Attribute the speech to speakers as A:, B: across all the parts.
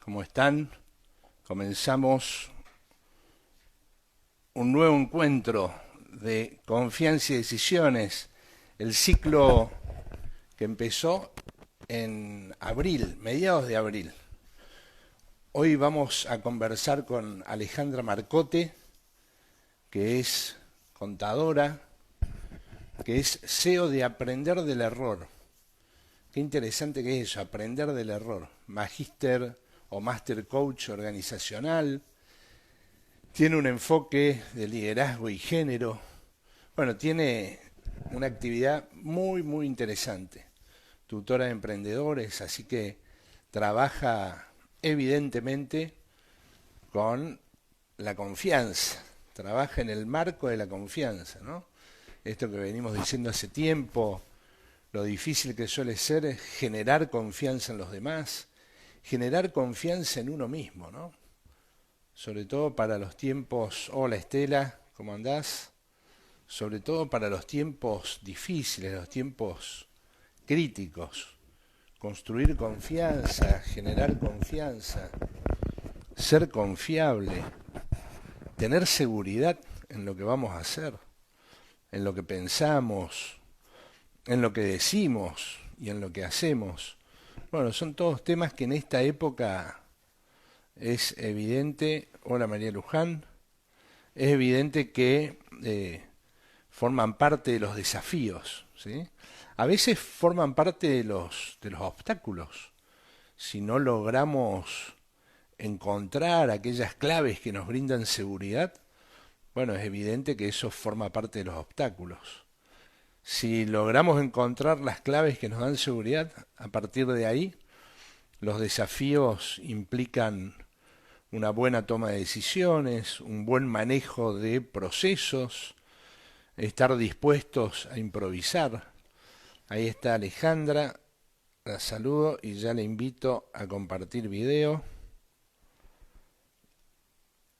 A: ¿Cómo están? Comenzamos un nuevo encuentro de confianza y decisiones, el ciclo que empezó en abril, mediados de abril. Hoy vamos a conversar con Alejandra Marcote, que es contadora, que es CEO de Aprender del Error. Qué interesante que es eso, aprender del error. Magíster o Master Coach organizacional. Tiene un enfoque de liderazgo y género. Bueno, tiene una actividad muy interesante. Tutora de emprendedores, así que trabaja evidentemente con la confianza. Trabaja en el marco de la confianza, ¿no? Esto que venimos diciendo hace tiempo, lo difícil que suele ser es generar confianza en los demás, generar confianza en uno mismo, ¿no? Sobre todo para los tiempos, hola Estela, ¿cómo andás? Sobre todo para los tiempos difíciles, los tiempos críticos. Construir confianza, generar confianza, ser confiable, tener seguridad en lo que vamos a hacer, en lo que pensamos, en lo que decimos y en lo que hacemos. Bueno, son todos temas que en esta época es evidente, hola María Luján, es evidente que forman parte de los desafíos, ¿sí? A veces forman parte de los obstáculos. Si no logramos encontrar aquellas claves que nos brindan seguridad, bueno, es evidente que eso forma parte de los obstáculos. Si logramos encontrar las claves que nos dan seguridad, a partir de ahí, los desafíos implican una buena toma de decisiones, un buen manejo de procesos, estar dispuestos a improvisar. Ahí está Alejandra, la saludo y ya le invito a compartir video.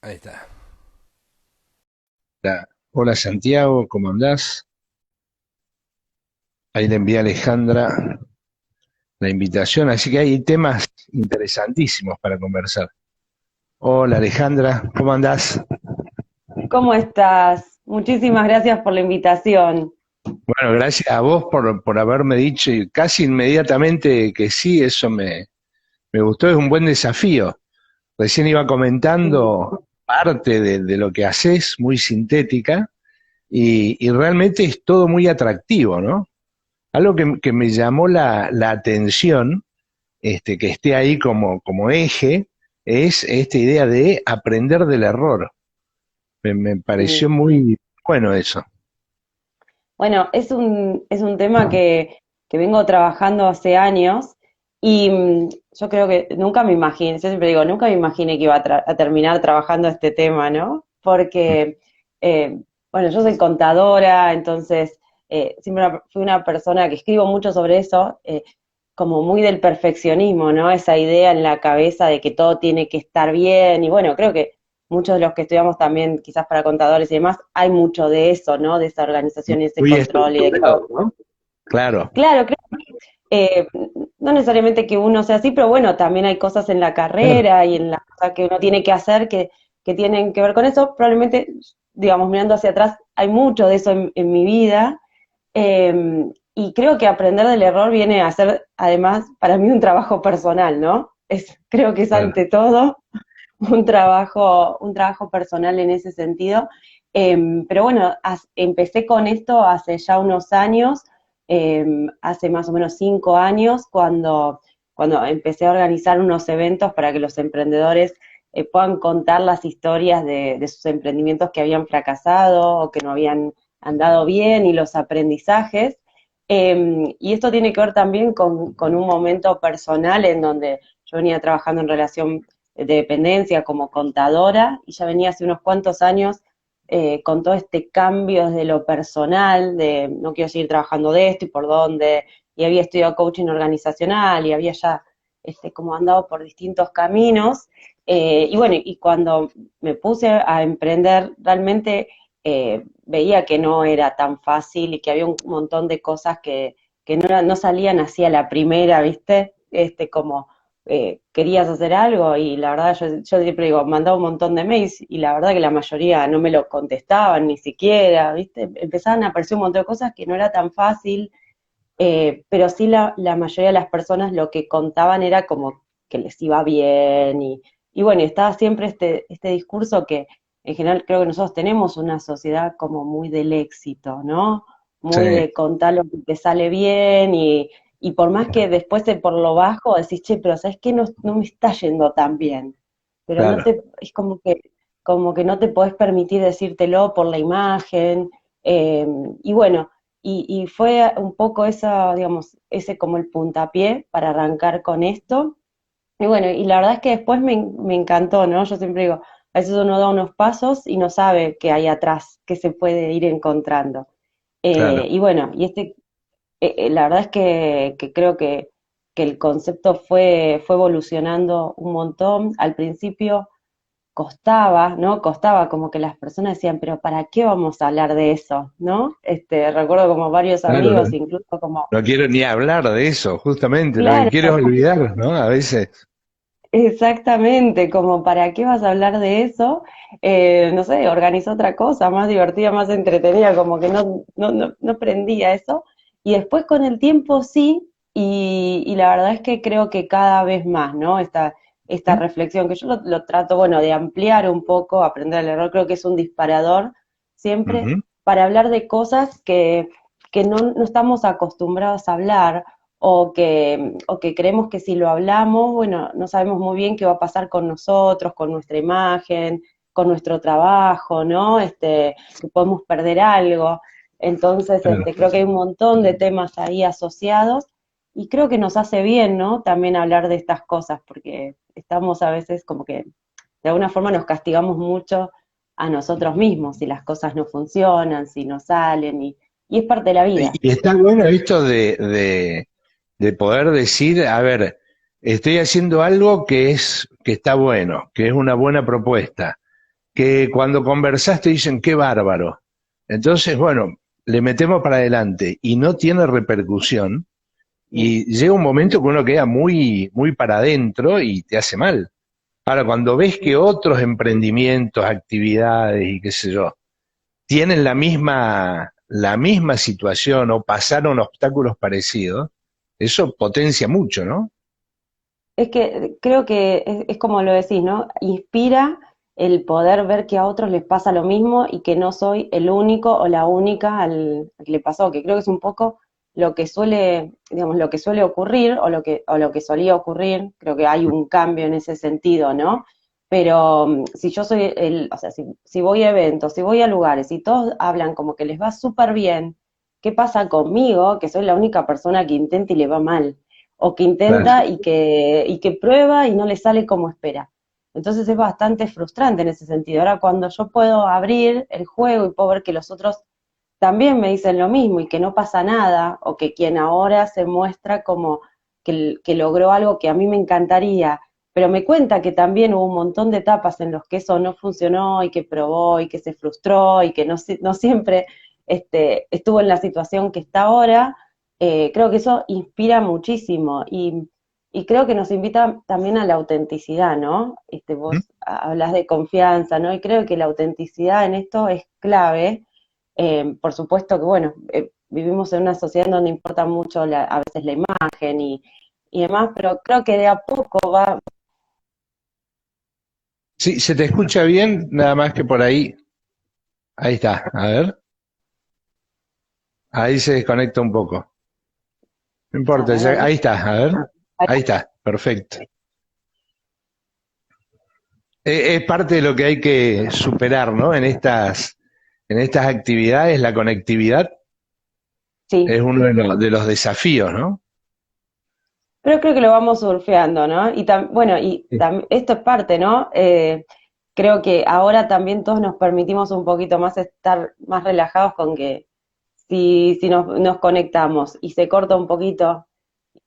A: Ahí está. Hola Santiago, ¿cómo andás? Ahí le envié a Alejandra la invitación, así que hay temas interesantísimos para conversar. Hola Alejandra, ¿cómo andás?
B: ¿Cómo estás? Muchísimas gracias por la invitación.
A: Bueno, gracias a vos por haberme dicho y casi inmediatamente que sí, eso me gustó, es un buen desafío. Recién iba comentando parte de lo que haces, muy sintética, y realmente es todo muy atractivo, ¿no? Algo que me llamó la atención, que esté ahí como eje, es esta idea de aprender del error. Me pareció
B: Sí.
A: muy bueno eso.
B: Bueno, es un tema que vengo trabajando hace años y yo creo que nunca me imaginé, yo siempre digo, nunca me imaginé que iba a terminar trabajando este tema, ¿no? Porque, eh, bueno, yo soy contadora, entonces siempre fui una persona que escribo mucho sobre eso, como muy del perfeccionismo, ¿no? Esa idea en la cabeza de que todo tiene que estar bien y bueno, creo que muchos de los que estudiamos también, quizás para contadores y demás, hay mucho de eso, ¿no? De esa organización y ese
A: Muy
B: control y de que todo.
A: estructurado, ¿no? Claro.
B: Claro, creo que no necesariamente que uno sea así, pero bueno, también hay cosas en la
A: Claro.
B: carrera y en la cosa que uno tiene que hacer que tienen que ver con eso. Probablemente, digamos, mirando hacia atrás, hay mucho de eso en mi vida. Y creo que aprender del error viene a ser, además, para mí un trabajo personal, ¿no? Creo que es
A: Claro.
B: ante todo un trabajo personal en ese sentido. Pero bueno, empecé con esto hace ya unos años, hace más o menos 5 años, cuando empecé a organizar unos eventos para que los emprendedores puedan contar las historias de sus emprendimientos que habían fracasado o que no habían andado bien y los aprendizajes. Y esto tiene que ver también con un momento personal en donde yo venía trabajando en relación de dependencia como contadora y ya venía hace unos cuantos años con todo este cambio desde lo personal, de no quiero seguir trabajando de esto y por dónde, y había estudiado coaching organizacional y había ya como andado por distintos caminos. Y bueno, y cuando me puse a emprender, realmente veía que no era tan fácil y que había un montón de cosas que no salían así a la primera, ¿viste? Como querías hacer algo y la verdad yo siempre digo, mandaba un montón de mails y la verdad que la mayoría no me lo contestaban ni siquiera, ¿viste? Empezaban a aparecer un montón de cosas que no era tan fácil, pero sí la mayoría de las personas lo que contaban era como que les iba bien y bueno, y estaba siempre este discurso que en general creo que nosotros tenemos una sociedad como muy del éxito, ¿no?
A: Sí,
B: Muy de contar lo que te sale bien y por más que después por lo bajo decís, che, pero ¿sabes qué? No me está yendo tan bien. Pero no
A: claro.
B: te, es como que no te podés permitir decírtelo por la imagen. Y bueno, y fue un poco esa, digamos, ese como el puntapié para arrancar con esto. Y bueno, y la verdad es que después me encantó, ¿no? Yo siempre digo, a veces uno da unos pasos y no sabe qué hay atrás, qué se puede ir encontrando.
A: Claro.
B: Y bueno, la verdad es que creo que el concepto fue evolucionando un montón. Al principio costaba, ¿no? Costaba como que las personas decían, pero ¿para qué vamos a hablar de eso? ¿No? Recuerdo como varios
A: Claro,
B: amigos, incluso como,
A: no quiero ni hablar de eso, justamente, lo que
B: claro,
A: quiero es olvidar, ¿no? A veces.
B: exactamente, como ¿para qué vas a hablar de eso? No sé, organizó otra cosa más divertida, más entretenida, como que no prendía eso. Y después con el tiempo sí, y la verdad es que creo que cada vez más, ¿no? Esta
A: ¿Mm?
B: reflexión, que yo lo trato, bueno, de ampliar un poco, aprender el error, creo que es un disparador siempre
A: Ujú.
B: para hablar de cosas que no estamos acostumbrados a hablar o que creemos que si lo hablamos, bueno, no sabemos muy bien qué va a pasar con nosotros, con nuestra imagen, con nuestro trabajo, ¿no? Que podemos perder algo. Entonces,
A: Claro.
B: creo que hay un montón de temas ahí asociados y creo que nos hace bien, ¿no? También hablar de estas cosas, porque estamos a veces como que de alguna forma nos castigamos mucho a nosotros mismos si las cosas no funcionan, si no salen, y es parte de la vida.
A: Y está bueno esto de poder decir, a ver, estoy haciendo algo que está bueno, que es una buena propuesta, que cuando conversás te dicen qué bárbaro. Entonces, bueno, le metemos para adelante y no tiene repercusión. Y llega un momento que uno queda muy para adentro y te hace mal. Ahora, cuando ves que otros emprendimientos, actividades y qué sé yo, tienen la misma situación o pasaron obstáculos parecidos, eso potencia mucho, ¿no?
B: Es que creo que es como lo decís, ¿no? Inspira el poder ver que a otros les pasa lo mismo y que no soy el único o la única al que le pasó, que creo que es un poco lo que suele, digamos, lo que suele ocurrir o lo que solía ocurrir, creo que hay un cambio en ese sentido, ¿no? Pero si yo soy o sea, si voy a eventos, si voy a lugares y todos hablan como que les va súper bien, ¿qué pasa conmigo, que soy la única persona que intenta y le va mal? O que
A: Claro.
B: intenta y que prueba y no le sale como espera. Entonces es bastante frustrante en ese sentido. Ahora cuando yo puedo abrir el juego y puedo ver que los otros también me dicen lo mismo y que no pasa nada, o que quien ahora se muestra como que logró algo que a mí me encantaría, pero me cuenta que también hubo un montón de etapas en los que eso no funcionó y que probó y que se frustró y que no siempre estuvo en la situación que está ahora. Creo que eso inspira muchísimo y creo que nos invita también a la autenticidad, ¿no?
A: ¿Mm?
B: Vos hablas de confianza, ¿no? Y creo que la autenticidad en esto es clave. Por supuesto que, bueno, vivimos en una sociedad en donde importa mucho a veces la imagen y demás, pero creo que de a poco va.
A: Sí, se te escucha bien, nada más que por ahí. Ahí está, a ver. Ahí se desconecta un poco. No
B: A
A: importa,
B: ver, a ver.
A: ahí está, a ver.
B: Ahí
A: Ahí está, perfecto. Es parte de lo que hay que superar, ¿no? En estas actividades, la conectividad es
B: sí,
A: uno de los desafíos, ¿no?
B: pero creo que lo vamos surfeando, ¿no? Bueno,
A: Sí.
B: esto es parte, ¿no? Creo que ahora también todos nos permitimos un poquito más estar más relajados con que si nos conectamos y se corta un poquito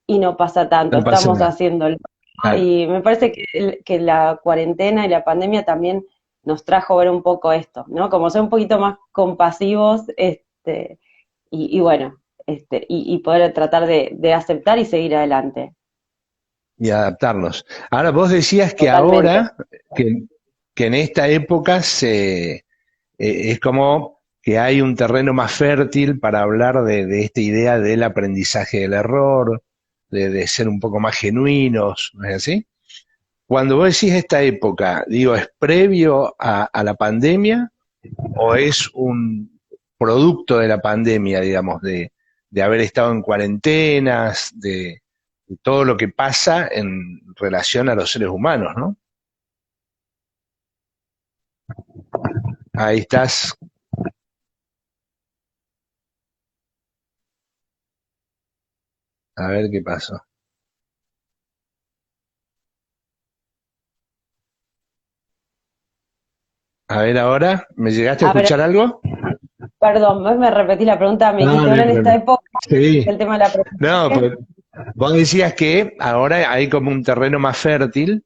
B: y no pasa tanto,
A: No pasa
B: estamos
A: nada.
B: haciéndolo. ¿No?
A: Claro.
B: Y me parece que la cuarentena y la pandemia también nos trajo ver un poco esto, ¿no? Como ser un poquito más compasivos, y bueno, y poder tratar de aceptar y seguir adelante.
A: y adaptarnos. Ahora, vos decías que
B: Totalmente.
A: ahora, que, que en esta época es como que hay un terreno más fértil para hablar de esta idea del aprendizaje del error, de ser un poco más genuinos, ¿no es así? Cuando vos decís esta época, digo, ¿es previo a la pandemia o es un producto de la pandemia, digamos, de haber estado en cuarentenas, de todo lo que pasa en relación a los seres humanos, ¿no? Ahí estás, a ver qué pasó. A ver ahora, ¿me llegaste a
B: A ver,
A: escuchar algo?
B: perdón, me repetí la pregunta, me
A: No,
B: dijiste
A: no
B: ahora
A: hay
B: en esta
A: problema.
B: época,
A: Sí,
B: el tema del
A: no,
B: aprendizaje.
A: pues vos decías que ahora hay como un terreno más fértil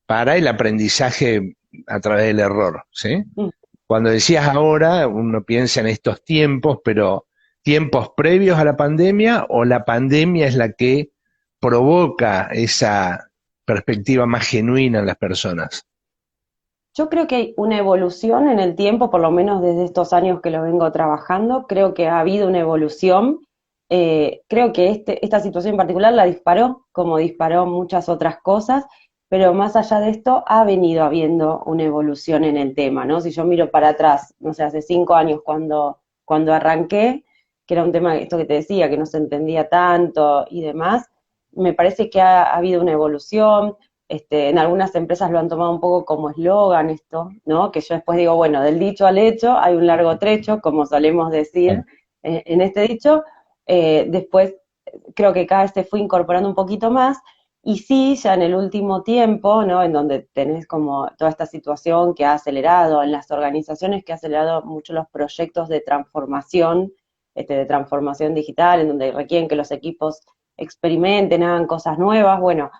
A: para el aprendizaje a través del error, ¿sí?
B: Mm.
A: Cuando decías ahora, uno piensa en estos tiempos, pero ¿tiempos previos a la pandemia o la pandemia es la que provoca esa perspectiva más genuina en las personas?
B: Yo creo que hay una evolución en el tiempo, por lo menos desde estos años que lo vengo trabajando, creo que ha habido una evolución. Creo que esta situación en particular la disparó, como disparó muchas otras cosas, pero más allá de esto ha venido habiendo una evolución en el tema, ¿no? Si yo miro para atrás, no sé, hace 5 años cuando arranqué, que era un tema, esto que te decía, que no se entendía tanto y demás, me parece que ha habido una evolución. En algunas empresas lo han tomado un poco como eslogan esto, ¿no? Que yo después digo, bueno, del dicho al hecho hay un largo trecho, como solemos decir en este dicho. Después creo que cada vez se fue incorporando un poquito más. Y sí, ya en el último tiempo, ¿no? En donde tenés como toda esta situación que ha acelerado en las organizaciones, que ha acelerado mucho los proyectos de transformación digital, en donde requieren que los equipos experimenten, hagan cosas nuevas. Bueno,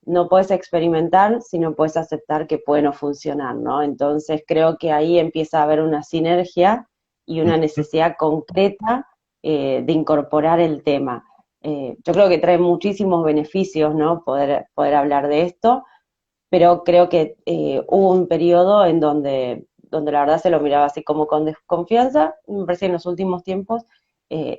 B: no puedes experimentar si no puedes aceptar que puede no funcionar, ¿no? Entonces creo que ahí empieza a haber una sinergia y una necesidad concreta de incorporar el tema. Yo creo que trae muchísimos beneficios, ¿no? Poder hablar de esto, pero creo que hubo un periodo en donde la verdad se lo miraba así como con desconfianza, me parece que en los últimos tiempos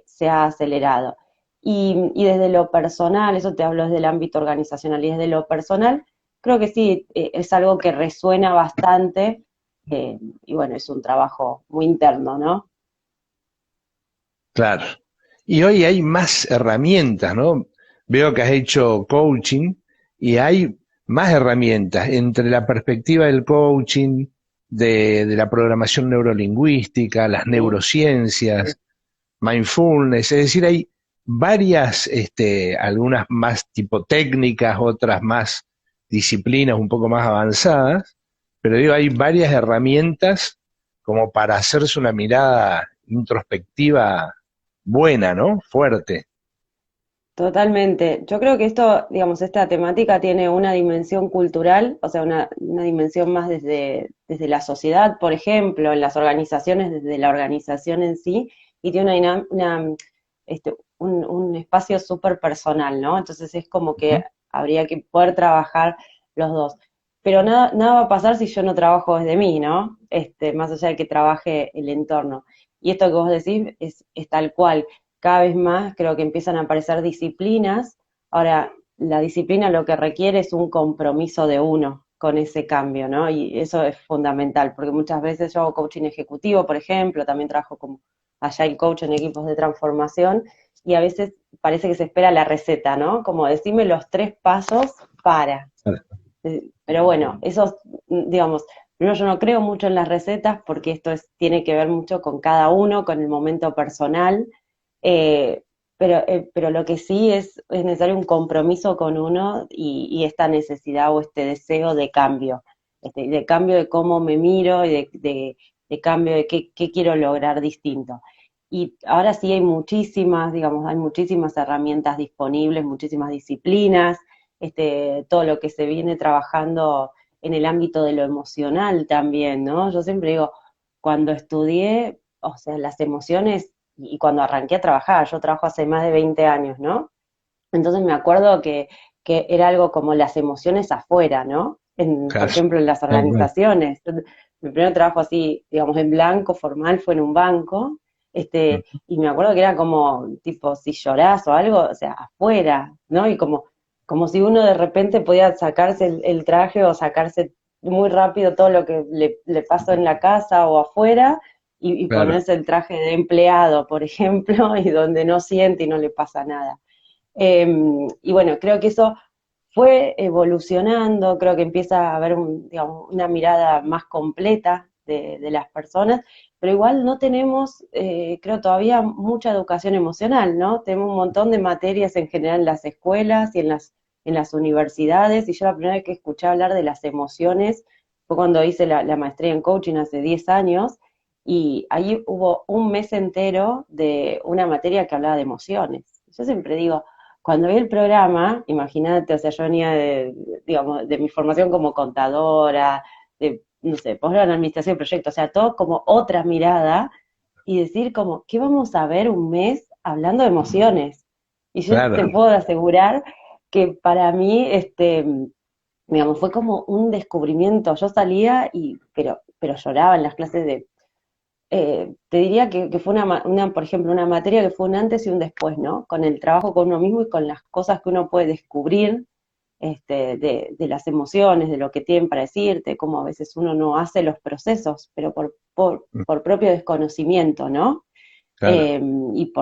B: se ha acelerado. Y desde lo personal, eso te hablo desde el ámbito organizacional, y desde lo personal, creo que sí, es algo que resuena bastante, y bueno, es un trabajo muy interno, ¿no?
A: Claro. Y hoy hay más herramientas, ¿no? Veo que has hecho coaching y hay más herramientas entre la perspectiva del coaching, de la programación neurolingüística, las
B: Sí.
A: neurociencias, mindfulness, es decir, hay varias, algunas más tipo técnicas, otras más disciplinas un poco más avanzadas, pero digo, hay varias herramientas como para hacerse una mirada introspectiva buena, ¿no? Fuerte.
B: Totalmente. Yo creo que esto, digamos, esta temática tiene una dimensión cultural, o sea, una dimensión más desde la sociedad, por ejemplo, en las organizaciones, desde la organización en sí, y tiene un espacio súper personal, ¿no? Entonces es como que habría que poder trabajar los dos. Pero nada va a pasar si yo no trabajo desde mí, ¿no? Más allá de que trabaje el entorno. Y esto que vos decís es tal cual, cada vez más creo que empiezan a aparecer disciplinas. Ahora, la disciplina lo que requiere es un compromiso de uno con ese cambio, ¿no? Y eso es fundamental, porque muchas veces yo hago coaching ejecutivo, por ejemplo, también trabajo como agile coach en equipos de transformación, y a veces parece que se espera la receta, ¿no? Como decirme los 3 pasos para. Pero bueno, eso, digamos, primero yo no creo mucho en las recetas porque esto tiene que ver mucho con cada uno, con el momento personal, eh, pero lo que sí es necesario un compromiso con uno y esta necesidad o este deseo de cambio, de cambio de cómo me miro y de cambio de qué quiero lograr distinto. Y ahora sí hay muchísimas, digamos, hay muchísimas herramientas disponibles, muchísimas disciplinas, todo lo que se viene trabajando en el ámbito de lo emocional también, ¿no? Yo siempre digo, cuando estudié, o sea, las emociones, y cuando arranqué a trabajar, yo trabajo hace más de 20 años, ¿no? Entonces me acuerdo que que era algo como las emociones afuera, ¿no? Por
A: Claro,
B: ejemplo, en las
A: tal cual.
B: organizaciones. Mi primer trabajo así, digamos, en blanco, formal, fue en un banco, y me acuerdo que era como, tipo, si llorás o algo, o sea, afuera, ¿no? Y como si uno de repente podía sacarse el traje o sacarse muy rápido todo lo que le pasó en la casa o afuera y
A: Claro,
B: ponerse el traje de empleado, por ejemplo, y donde no siente y no le pasa nada. Y bueno, creo que eso fue evolucionando, creo que empieza a haber digamos, una mirada más completa de las personas, pero igual no tenemos, creo todavía, mucha educación emocional, ¿no? Tenemos un montón de materias en general en las escuelas y en las universidades, y yo la primera vez que escuché hablar de las emociones fue cuando hice la maestría en coaching hace 10 años, y ahí hubo un mes entero de una materia que hablaba de emociones. Yo siempre digo, cuando vi el programa, imagínate, o sea, yo venía digamos, de mi formación como contadora, de, no sé, posgrado en administración de proyectos, o sea, todo como otra mirada, y decir como, ¿qué vamos a ver un mes hablando de emociones? Y yo te
A: claro.
B: puedo asegurar que para mí, digamos, fue como un descubrimiento. Yo salía pero lloraba en las clases te diría que fue por ejemplo, una materia que fue un antes y un después, ¿no? Con el trabajo con uno mismo y con las cosas que uno puede descubrir de las emociones, de lo que tienen para decirte, cómo a veces uno no hace los procesos, pero por propio desconocimiento, ¿no?
A: Claro.
B: Y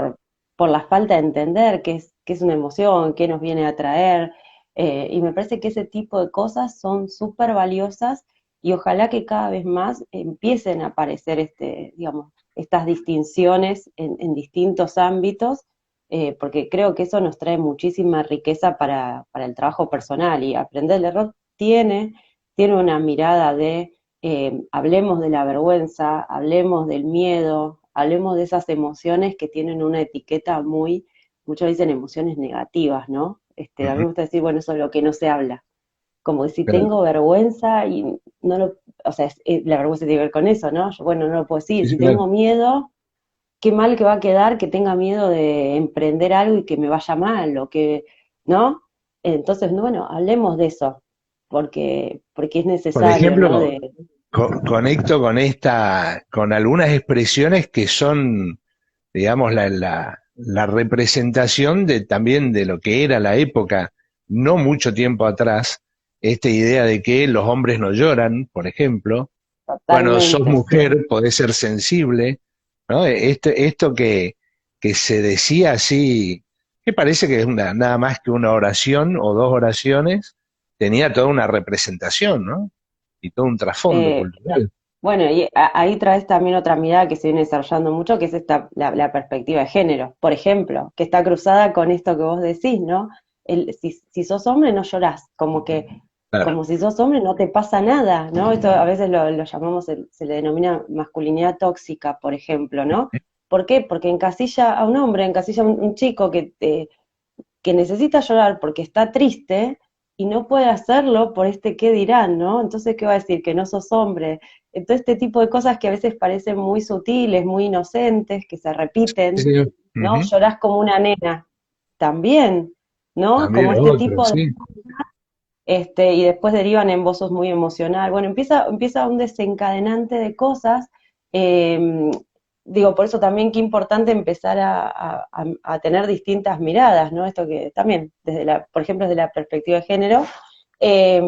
B: por la falta de entender qué es una emoción, qué nos viene a traer. Y me parece que ese tipo de cosas son súper valiosas y ojalá que cada vez más empiecen a aparecer, digamos, estas distinciones en distintos ámbitos, porque creo que eso nos trae muchísima riqueza para el trabajo personal y aprender el error tiene una mirada hablemos de la vergüenza, hablemos del miedo, hablemos de esas emociones que tienen una etiqueta muchos dicen emociones negativas, ¿no? A mí
A: Ujú,
B: me gusta decir, bueno, eso es lo que no se habla. Como que si
A: claro.
B: tengo vergüenza y no lo, o sea, la vergüenza tiene que ver con eso, ¿no? Yo, bueno, no lo puedo decir.
A: Sí, sí,
B: Si
A: claro.
B: tengo miedo, qué mal que va a quedar que tenga miedo de emprender algo y que me vaya mal, o que, ¿no? Entonces, no, bueno, hablemos de eso, porque es
A: Por
B: necesario, ¿no?
A: ejemplo, conecto con con algunas expresiones que son, digamos, la representación de también de lo que era la época, no mucho tiempo atrás, esta idea de que los hombres no lloran, por ejemplo. Bueno, sos
B: Totalmente, sí.
A: mujer, podés ser sensible, ¿no? Esto que se decía así, que parece que es nada más que una oración o dos oraciones, tenía toda una representación, ¿no? Y todo un trasfondo
B: Eh,
A: cultural.
B: bueno, y ahí traes también otra mirada que se viene desarrollando mucho, que es la perspectiva de género, por ejemplo, que está cruzada con esto que vos decís, ¿no? Si sos hombre no llorás,
A: Claro.
B: como si sos hombre no te pasa nada, ¿no? Esto a veces lo llamamos, se le denomina masculinidad tóxica, por ejemplo, ¿no? ¿Por qué? Porque encasilla a un hombre, encasilla a un chico que necesita llorar porque está triste y no puede hacerlo por qué dirán, ¿no? Entonces, ¿qué va a decir? Que no sos hombre. Entonces, este tipo de cosas que a veces parecen muy sutiles, muy inocentes, que se
A: Sí,
B: repiten,
A: señor.
B: ¿no?
A: Ujú.
B: Llorás como una nena, también, ¿no?
A: También
B: Como este
A: otro,
B: tipo de,
A: sí.
B: y después derivan en vos sos muy emocional. Bueno, empieza un desencadenante de cosas. eh, Digo, por eso también qué importante empezar a tener distintas miradas, ¿no? Esto que también, por ejemplo, desde la perspectiva de género, eh,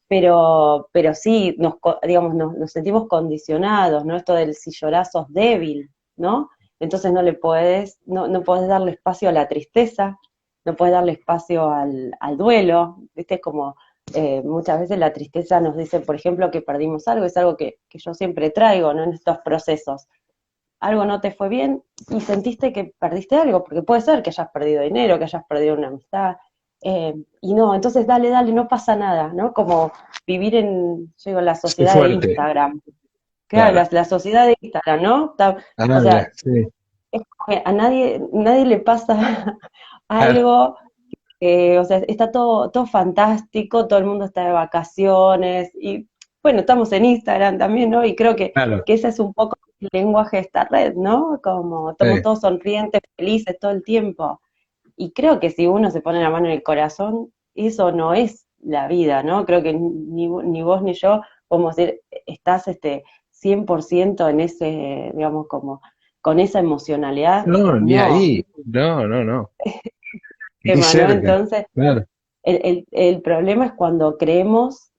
B: pero sí, digamos, nos sentimos condicionados, ¿no? Esto del si llorás sos débil, ¿no? Entonces no podés darle espacio a la tristeza, no podés darle espacio al duelo, ¿viste? Como muchas veces la tristeza nos dice, por ejemplo, que perdimos algo, es algo que yo siempre traigo, ¿no? En estos procesos. Algo no te fue bien y sentiste que perdiste algo, porque puede ser que hayas perdido dinero, que hayas perdido una amistad, y no, entonces dale, dale, no pasa nada, ¿no? Como vivir yo digo, la
A: Sé
B: sociedad de
A: fuerte,
B: Instagram. Claro,
A: claro.
B: la sociedad de Instagram, ¿no? O
A: Ah,
B: sea,
A: ya, sí.
B: es como que a nadie le pasa
A: Claro,
B: algo, o sea, está todo fantástico, todo el mundo está de vacaciones, y bueno, estamos en Instagram también, ¿no? Y creo
A: claro.
B: que ese es un poco el lenguaje de esta red, ¿no? Como estamos
A: Sí.
B: todos sonrientes, felices todo el tiempo. Y creo que si uno se pone la mano en el corazón, eso no es la vida, ¿no? Creo que ni vos ni yo podemos decir, estás 100% en ese, digamos, como con esa emocionalidad.
A: No, ni
B: No,
A: ahí. No, no, no. Ni
B: tema, ¿no?
A: cerca.
B: Entonces,
A: Claro,
B: el problema es cuando creemos,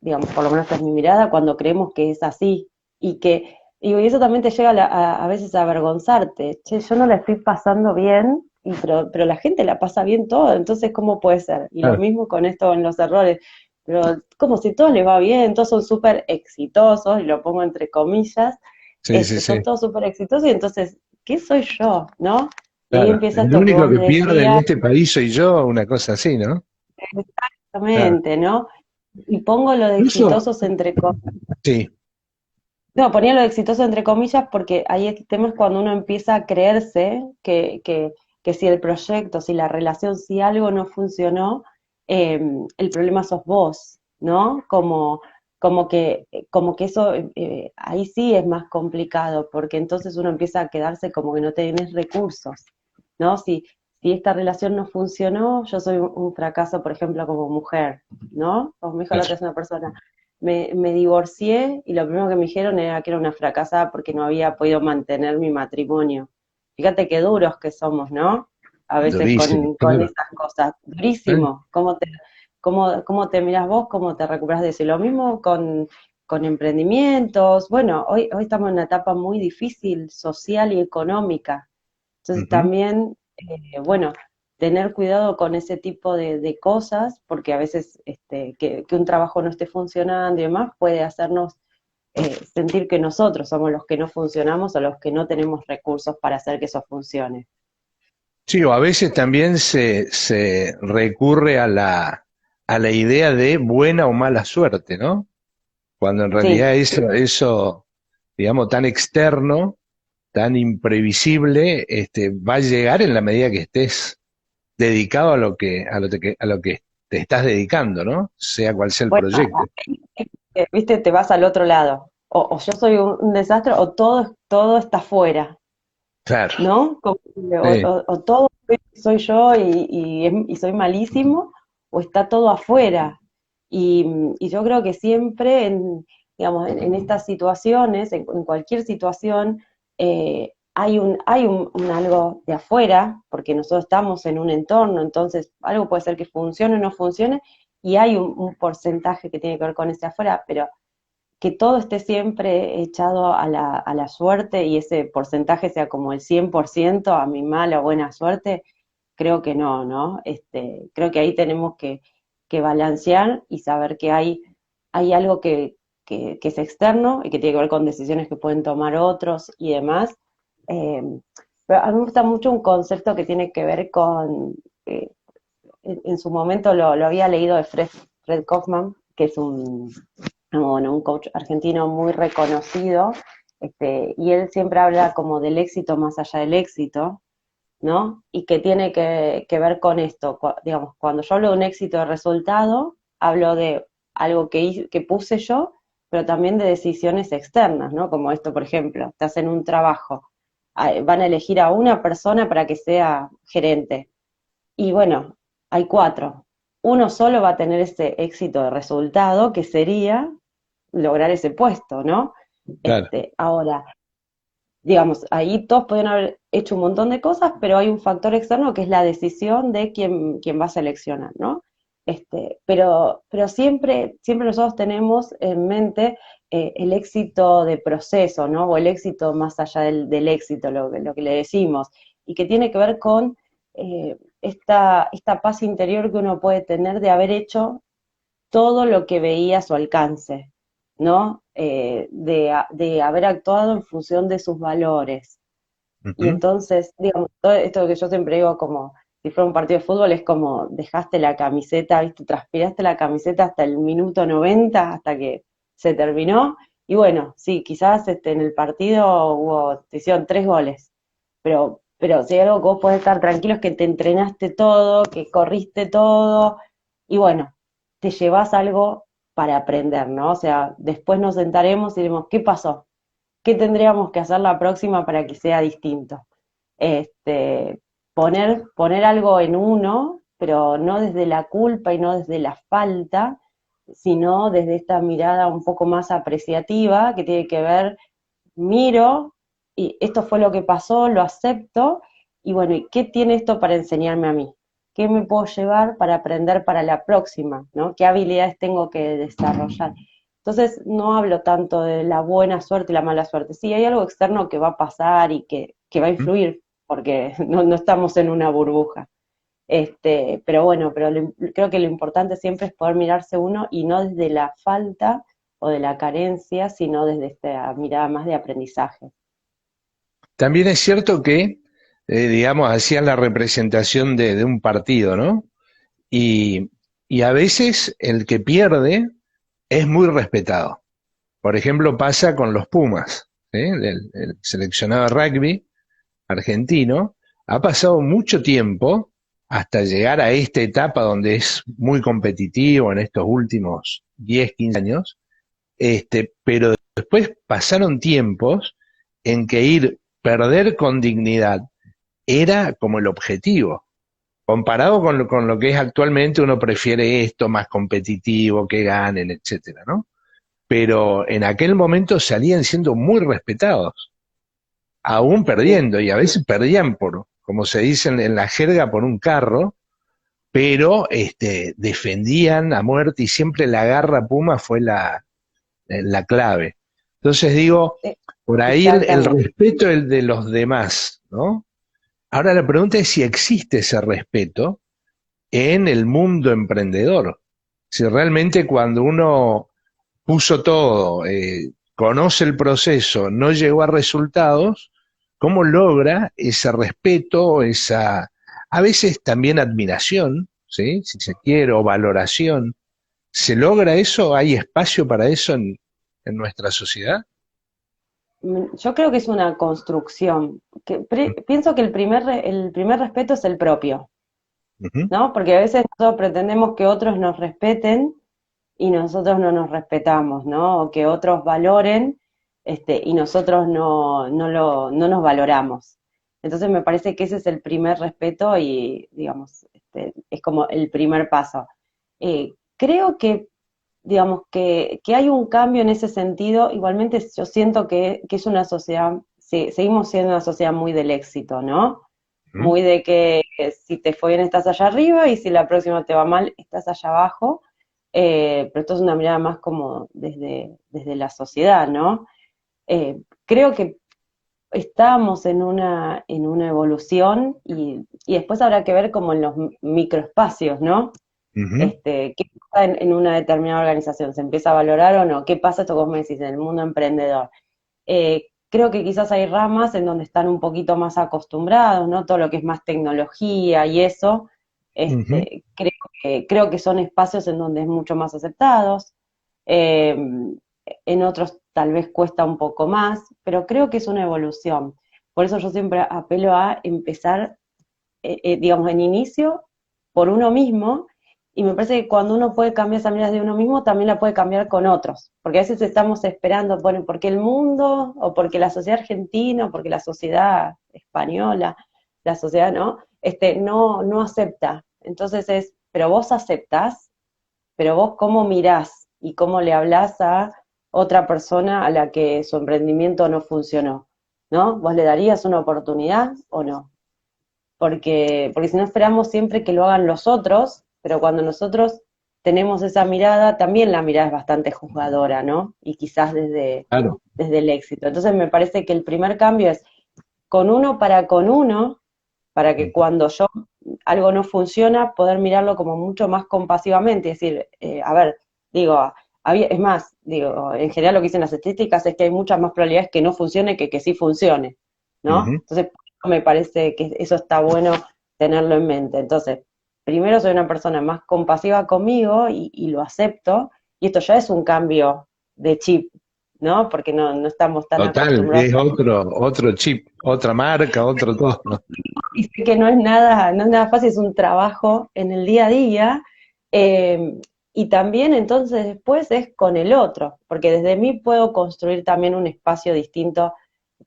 B: digamos, por lo menos esta es mi mirada, cuando creemos que es así y que, digo, y eso también te llega a veces a avergonzarte. Che, yo no la estoy pasando bien, pero la gente la pasa bien todo, entonces, ¿cómo puede ser? Y lo
A: claro.
B: mismo con esto en los errores. Pero como si todos les va bien, todos son súper exitosos, y lo pongo entre comillas,
A: Sí, sí,
B: son
A: sí.
B: todos súper exitosos, y entonces, ¿qué soy yo? ¿No? Y ahí
A: Claro.
B: empieza
A: El
B: esto que
A: único
B: vos
A: que
B: me
A: pierde en
B: decías,
A: este país soy yo, una cosa así, ¿no? Claro.
B: exactamente, ¿no? Y pongo lo de
A: Eso,
B: exitosos entre comillas.
A: sí,
B: No, ponía lo de exitoso entre comillas porque ahí el tema es cuando uno empieza a creerse que si el proyecto, si la relación, si algo no funcionó, el problema sos vos, ¿no? Como que eso ahí sí es más complicado, porque entonces uno empieza a quedarse como que no tenés recursos, ¿no? Si esta relación no funcionó, yo soy un fracaso, por ejemplo, como mujer, ¿no? Como me dijo la otra
A: claro.
B: vez una persona, me divorcié y lo primero que me dijeron era que era una fracasada porque no había podido mantener mi matrimonio. Fíjate qué duros que somos, ¿no? A veces
A: Durísimo,
B: con
A: claro.
B: esas cosas.
A: ¿Eh?
B: Durísimo. ¿Cómo te miras vos? ¿Cómo te recuperas de eso? Y lo mismo con emprendimientos. Bueno, hoy estamos en una etapa muy difícil social y económica. Entonces
A: Ujú.
B: también, bueno, tener cuidado con ese tipo de cosas, porque a veces que un trabajo no esté funcionando y demás puede hacernos sentir que nosotros somos los que no funcionamos o los que no tenemos recursos para hacer que eso funcione.
A: Sí, o a veces también se recurre a la idea de buena o mala suerte, ¿no? Cuando en realidad
B: Sí,
A: eso, digamos, tan externo, tan imprevisible, va a llegar en la medida que estés dedicado a lo que te estás dedicando, ¿no? Sea cual sea el
B: bueno,
A: proyecto.
B: viste, te vas al otro lado. O yo soy un desastre o todo está afuera,
A: Claro,
B: ¿no?
A: sí,
B: O todo soy yo y soy malísimo, o está todo afuera. Y yo creo que siempre, digamos, en estas situaciones, en cualquier situación, hay un algo de afuera, porque nosotros estamos en un entorno, entonces algo puede ser que funcione o no funcione, y hay un porcentaje que tiene que ver con ese afuera, pero que todo esté siempre echado a la suerte y ese porcentaje sea como el 100% a mi mala o buena suerte, creo que no, ¿no? Creo que ahí tenemos que balancear y saber que hay algo que es externo y que tiene que ver con decisiones que pueden tomar otros y demás. Eh, pero a mí me gusta mucho un concepto que tiene que ver con, eh, en su momento lo había leído de Fred Kaufman, que es bueno, un coach argentino muy reconocido, y él siempre habla como del éxito más allá del éxito, ¿no? Y que tiene que ver con esto, digamos, cuando yo hablo de un éxito de resultado, hablo de algo que puse yo, pero también de decisiones externas, ¿no? Como esto, por ejemplo, estás en un trabajo, van a elegir a una persona para que sea gerente, y bueno, hay cuatro. Uno solo va a tener ese éxito de resultado, que sería lograr ese puesto, ¿no?
A: claro.
B: Ahora, digamos, ahí todos pueden haber hecho un montón de cosas, pero hay un factor externo que es la decisión de quién va a seleccionar, ¿no? Pero siempre nosotros tenemos en mente el éxito de proceso, ¿no? O el éxito más allá del éxito, lo que le decimos, y que tiene que ver con esta paz interior que uno puede tener de haber hecho todo lo que veía a su alcance, ¿no? De haber actuado en función de sus valores. Y
A: Ujú.
B: entonces, digamos, todo esto que yo siempre digo como si fuera un partido de fútbol es como dejaste la camiseta, viste, transpiraste la camiseta hasta el minuto 90, hasta que se terminó. Y bueno, sí, quizás en el partido te hicieron 3 goles, pero si hay algo que vos podés estar tranquilo es que te entrenaste todo, que corriste todo, y bueno, te llevas algo para aprender, ¿no? O sea, después nos sentaremos y diremos, ¿qué pasó? ¿Qué tendríamos que hacer la próxima para que sea distinto? Este, poner algo en uno, pero no desde la culpa y no desde la falta, sino desde esta mirada un poco más apreciativa que tiene que ver, miro, y esto fue lo que pasó, lo acepto, y bueno, ¿y qué tiene esto para enseñarme a mí? ¿Qué me puedo llevar para aprender para la próxima? ¿No? ¿Qué habilidades tengo que desarrollar? Entonces, no hablo tanto de la buena suerte y la mala suerte. Sí, hay algo externo que va a pasar y que va a influir, porque no estamos en una burbuja. Pero bueno, creo que lo importante siempre es poder mirarse uno y no desde la falta o de la carencia, sino desde esta mirada más de aprendizaje.
A: También es cierto que, digamos, hacían la representación de un partido, ¿no? Y, y a veces el que pierde es muy respetado. Por ejemplo, pasa con los Pumas, ¿sí? El seleccionado de rugby argentino, ha pasado mucho tiempo hasta llegar a esta etapa donde es muy competitivo en estos últimos 10, 15 años, pero después pasaron tiempos en que perder con dignidad era como el objetivo. Comparado con lo que es actualmente, uno prefiere esto más competitivo, que ganen, etcétera, ¿no? Pero en aquel momento salían siendo muy respetados, aún
B: Sí,
A: perdiendo, y a veces perdían por, como se dice en la jerga, por un carro, pero defendían a muerte y siempre la garra Puma fue la clave. Entonces digo,
B: sí,
A: por ahí el
B: exactamente.
A: respeto de los demás, ¿no? Ahora la pregunta es si existe ese respeto en el mundo emprendedor. Si realmente cuando uno puso todo, conoce el proceso, no llegó a resultados, ¿cómo logra ese respeto, a veces también admiración, ¿sí? Si se quiere, o valoración? ¿Se logra eso? ¿Hay espacio para eso en nuestra sociedad?
B: Yo creo que es una construcción. Pienso que el primer respeto es el propio,
A: Ujú,
B: ¿no? Porque a veces nosotros pretendemos que otros nos respeten y nosotros no nos respetamos, ¿no? O que otros valoren, y nosotros no nos valoramos. Entonces me parece que ese es el primer respeto y, digamos, es como el primer paso. Creo que, digamos, que hay un cambio en ese sentido. Igualmente yo siento que es una sociedad, seguimos siendo una sociedad muy del éxito, ¿no?
A: ujú.
B: Muy de que si te fue bien estás allá arriba y si la próxima te va mal estás allá abajo. Pero esto es una mirada más como desde la sociedad, ¿no? Creo que estamos en una evolución y después habrá que ver como en los microespacios, ¿no?
A: Ujú.
B: ¿Qué pasa en una determinada organización? ¿Se empieza a valorar o no? ¿Qué pasa esto que vos me decís en el mundo emprendedor? Creo que quizás hay ramas en donde están un poquito más acostumbrados, ¿no? Todo lo que es más tecnología y eso,
A: Ujú.
B: creo que son espacios en donde es mucho más aceptados. Eh, en otros tal vez cuesta un poco más, pero creo que es una evolución. Por eso yo siempre apelo a empezar, digamos, en inicio por uno mismo, y me parece que cuando uno puede cambiar esa mirada de uno mismo, también la puede cambiar con otros, porque a veces estamos esperando, bueno, porque el mundo, o porque la sociedad argentina, o porque la sociedad española, la sociedad, ¿no? No acepta. Entonces pero vos aceptás, pero vos cómo mirás y cómo le hablás a otra persona a la que su emprendimiento no funcionó, ¿no? ¿Vos le darías una oportunidad o no? Porque si no esperamos siempre que lo hagan los otros, pero cuando nosotros tenemos esa mirada, también la mirada es bastante juzgadora, ¿no? Y quizás
A: Claro.
B: desde el éxito. Entonces me parece que el primer cambio es con uno, para que cuando algo no funciona, poder mirarlo como mucho más compasivamente, es decir, a ver, digo, es más, digo, en general lo que dicen las estadísticas es que hay muchas más probabilidades que no funcione que sí funcione, ¿no?
A: Ujú.
B: Entonces, me parece que eso está bueno tenerlo en mente. Entonces, primero soy una persona más compasiva conmigo y lo acepto, y esto ya es un cambio de chip, ¿no? Porque no estamos tan
A: Total,
B: acostumbrados
A: es otro chip, otra marca, otro todo.
B: y sé que no es nada fácil, es un trabajo en el día a día. eh, y también entonces después es con el otro, porque desde mí puedo construir también un espacio distinto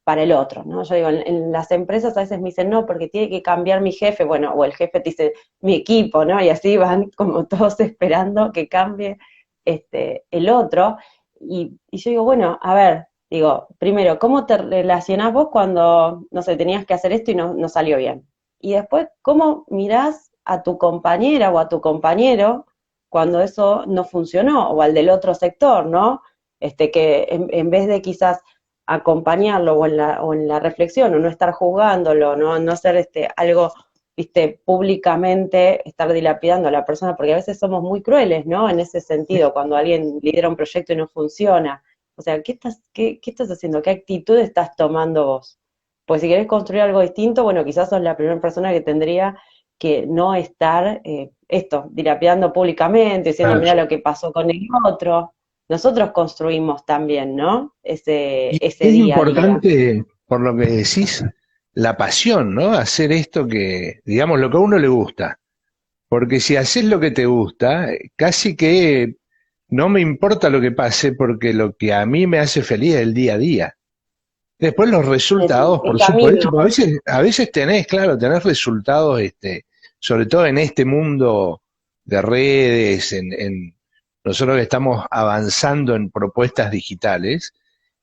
B: para el otro, ¿no? Yo digo, en las empresas a veces me dicen, no, porque tiene que cambiar mi jefe, bueno, o el jefe te dice, mi equipo, ¿no? Y así van como todos esperando que cambie el otro. Y yo digo, bueno, a ver, digo, primero, ¿cómo te relacionás vos cuando, no sé, tenías que hacer esto y no salió bien? Y después, ¿cómo mirás a tu compañera o a tu compañero cuando eso no funcionó? O al del otro sector, ¿no? Que en vez de quizás acompañarlo o en la reflexión o no estar juzgándolo, no hacer algo, viste, públicamente, estar dilapidando a la persona, porque a veces somos muy crueles, ¿no? En ese sentido, cuando alguien lidera un proyecto y no funciona. O sea, ¿qué estás haciendo? ¿Qué actitud estás tomando vos? Pues si querés construir algo distinto, bueno, quizás sos la primera persona que tendría que no estar dilapidando públicamente, diciendo, mira
A: Claro.
B: lo que pasó con el otro. Nosotros construimos también, ¿no?
A: Y
B: Ese
A: es
B: día a día.
A: importante, por lo que decís, la pasión, ¿no? Hacer esto que, digamos, lo que a uno le gusta. Porque si haces lo que te gusta, casi que no me importa lo que pase, porque lo que a mí me hace feliz es el día a día. Después los resultados,
B: El
A: por supuesto,
B: camino.
A: porque a veces tenés, claro, tenés resultados, sobre todo en este mundo de redes, nosotros que estamos avanzando en propuestas digitales,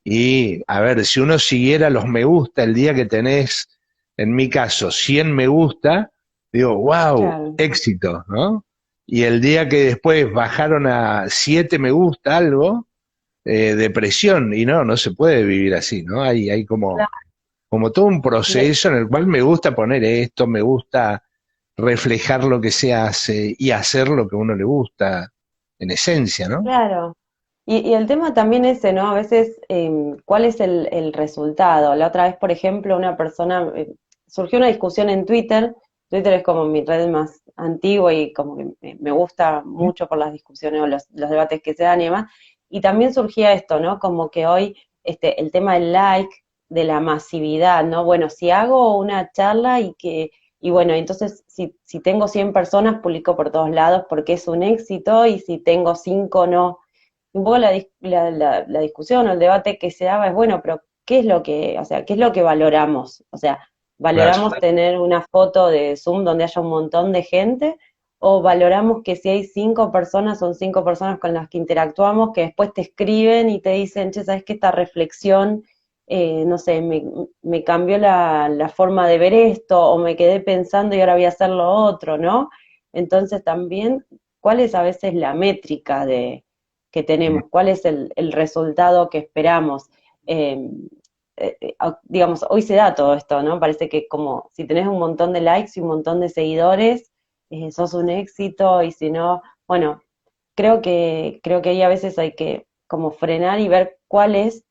A: y a ver, si uno siguiera los me gusta el día que tenés, en mi caso, 100 me gusta, digo, wow,
B: Claro,
A: éxito, ¿no? Y el día que después bajaron a 7 me gusta algo, depresión, y no se puede vivir así, ¿no? Hay como todo un
B: claro.
A: proceso en el cual me gusta poner esto, me gusta reflejar lo que se hace y hacer lo que a uno le gusta, en esencia, ¿no?
B: Claro. Y el tema también ese, ¿no? A veces, ¿cuál es el resultado? La otra vez, por ejemplo, una persona, surgió una discusión en Twitter. Twitter es como mi red más antigua y como que me gusta mucho por las discusiones o los debates que se dan y demás. Y también surgía esto, ¿no? Como que hoy, el tema del like, de la masividad, ¿no? Bueno, si hago una charla y bueno, entonces si tengo 100 personas, publico por todos lados porque es un éxito, y si tengo 5 no. Un poco la discusión o el debate que se daba es, bueno, pero ¿qué es lo que, o sea, qué es lo que valoramos? O sea,
A: Claro.
B: ¿valoramos tener una foto de Zoom donde haya un montón de gente? ¿O valoramos que si hay 5 personas, son 5 personas con las que interactuamos, que después te escriben y te dicen, che, ¿sabes qué? Esta reflexión, no sé, me cambió la forma de ver esto, o me quedé pensando y ahora voy a hacer lo otro, ¿no? Entonces también, ¿cuál es a veces la métrica que tenemos? ¿Cuál es el resultado que esperamos? Eh, digamos, hoy se da todo esto, ¿no? Parece que como si tenés un montón de likes y un montón de seguidores, sos un éxito, y si no, bueno, creo que ahí a veces hay que como frenar y ver cuál es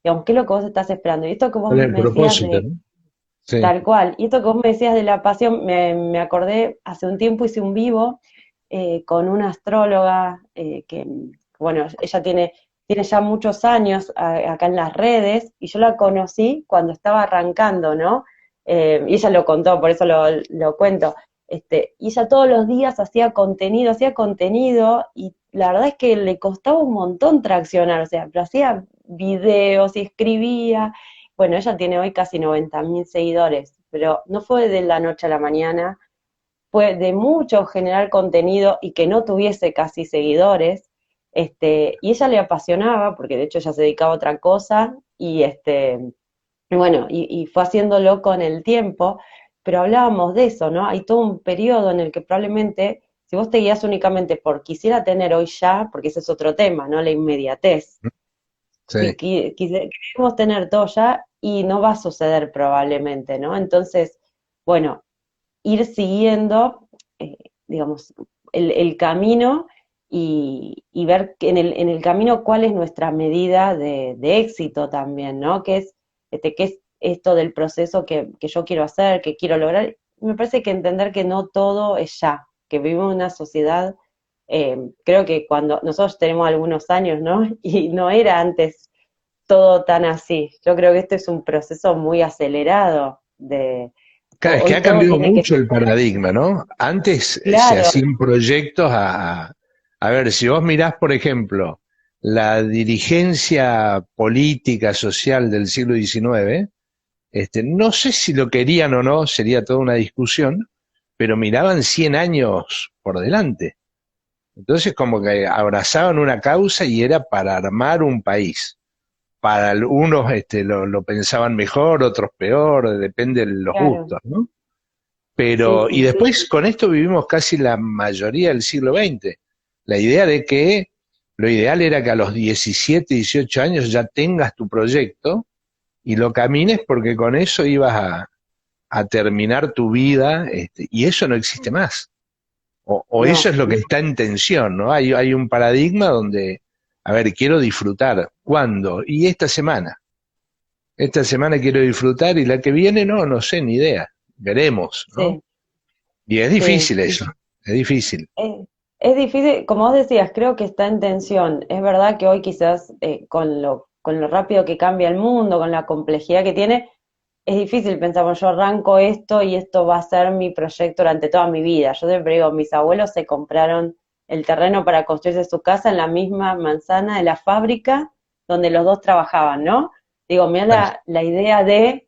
B: digamos, qué es lo que vos estás esperando. Y esto que vos
A: ¿Cuál es el
B: me decías
A: propósito,
B: de
A: no? Sí.
B: tal cual, y esto que vos me decías de la pasión, me acordé, hace un tiempo hice un vivo con una astróloga que, bueno, ella tiene ya muchos años acá en las redes, y yo la conocí cuando estaba arrancando, ¿no? Y ella lo contó, por eso lo cuento. Y ella todos los días hacía contenido, y la verdad es que le costaba un montón traccionar, o sea, pero hacía videos y escribía. Bueno, ella tiene hoy casi 90.000 seguidores, pero no fue de la noche a la mañana, fue de mucho generar contenido y que no tuviese casi seguidores. Y ella le apasionaba, porque de hecho ella se dedicaba a otra cosa, y bueno, y fue haciéndolo con el tiempo, pero hablábamos de eso, ¿no? Hay todo un periodo en el que probablemente, si vos te guías únicamente por quisiera tener hoy ya, porque ese es otro tema, ¿no? La inmediatez.
A: Sí.
B: Queremos tener todo ya y no va a suceder probablemente, ¿no? Entonces, bueno, ir siguiendo, digamos, el camino, y ver que en el camino cuál es nuestra medida de éxito también, ¿no? Qué es esto del proceso que yo quiero hacer, que quiero lograr. Me parece que entender que no todo es ya, que vivimos en una sociedad, creo que cuando nosotros tenemos algunos años, ¿no? Y no era antes todo tan así. Yo creo que este es un proceso muy acelerado
A: Claro, es que
B: hoy
A: ha
B: todo
A: cambiado
B: tiene que
A: mucho
B: ser
A: el paradigma, ¿no? Antes se
B: claro,
A: hacían proyectos a ver, si vos mirás, por ejemplo, la dirigencia política social del siglo XIX, no sé si lo querían o no, sería toda una discusión, pero miraban 100 años por delante. Entonces como que abrazaban una causa y era para armar un país. Para unos lo pensaban mejor, otros peor, depende de los
B: Claro,
A: gustos, ¿no?
B: sí,
A: Pero, y
B: sí,
A: después con esto vivimos casi la mayoría del siglo XX. La idea de que lo ideal era que a los 17, 18 años ya tengas tu proyecto y lo camines porque con eso ibas a terminar tu vida, y eso no existe más. O eso
B: no,
A: es lo que está en tensión, ¿no? Hay un paradigma donde, a ver, quiero disfrutar. ¿Cuándo? Y esta semana. Esta semana quiero disfrutar y la que viene no sé, ni idea. Veremos, ¿no?
B: sí,
A: Y es
B: sí.
A: difícil eso, es difícil.
B: Es difícil, como vos decías, creo que está en tensión. Es verdad que hoy quizás con lo rápido que cambia el mundo, con la complejidad que tiene, es difícil pensar, bueno, yo arranco esto y esto va a ser mi proyecto durante toda mi vida. Yo siempre digo, mis abuelos se compraron el terreno para construirse su casa en la misma manzana de la fábrica donde los dos trabajaban, ¿no? Digo, mira la idea de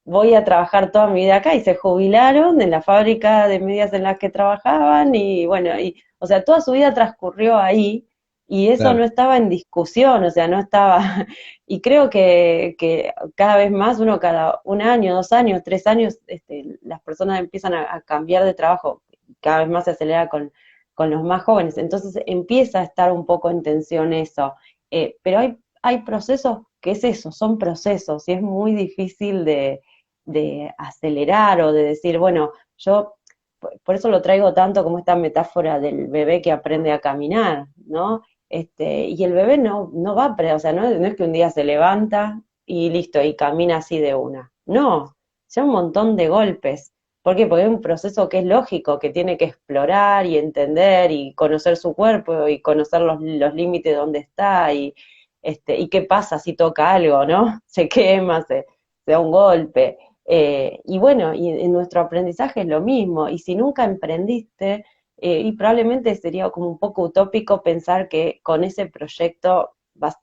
B: voy a trabajar toda mi vida acá y se jubilaron en la fábrica de medias en las que trabajaban y bueno, o sea, toda su vida transcurrió ahí y eso
A: Claro.
B: no estaba en discusión, o sea, no estaba, y creo que cada vez más uno cada un año, 2 años, 3 años, las personas empiezan a cambiar de trabajo, cada vez más se acelera con los más jóvenes, entonces empieza a estar un poco en tensión eso, pero hay procesos que es eso, son procesos y es muy difícil de acelerar o de decir, bueno, yo por eso lo traigo tanto como esta metáfora del bebé que aprende a caminar, ¿no? Y el bebé no va a aprender, o sea, no es que un día se levanta y listo, y camina así de una. No, ya un montón de golpes. ¿Por qué? Porque es un proceso que es lógico, que tiene que explorar y entender y conocer su cuerpo y conocer los límites de dónde está y qué pasa si toca algo, ¿no? Se quema, se da un golpe. Y bueno, y en nuestro aprendizaje es lo mismo, y si nunca emprendiste, y probablemente sería como un poco utópico pensar que con ese proyecto vas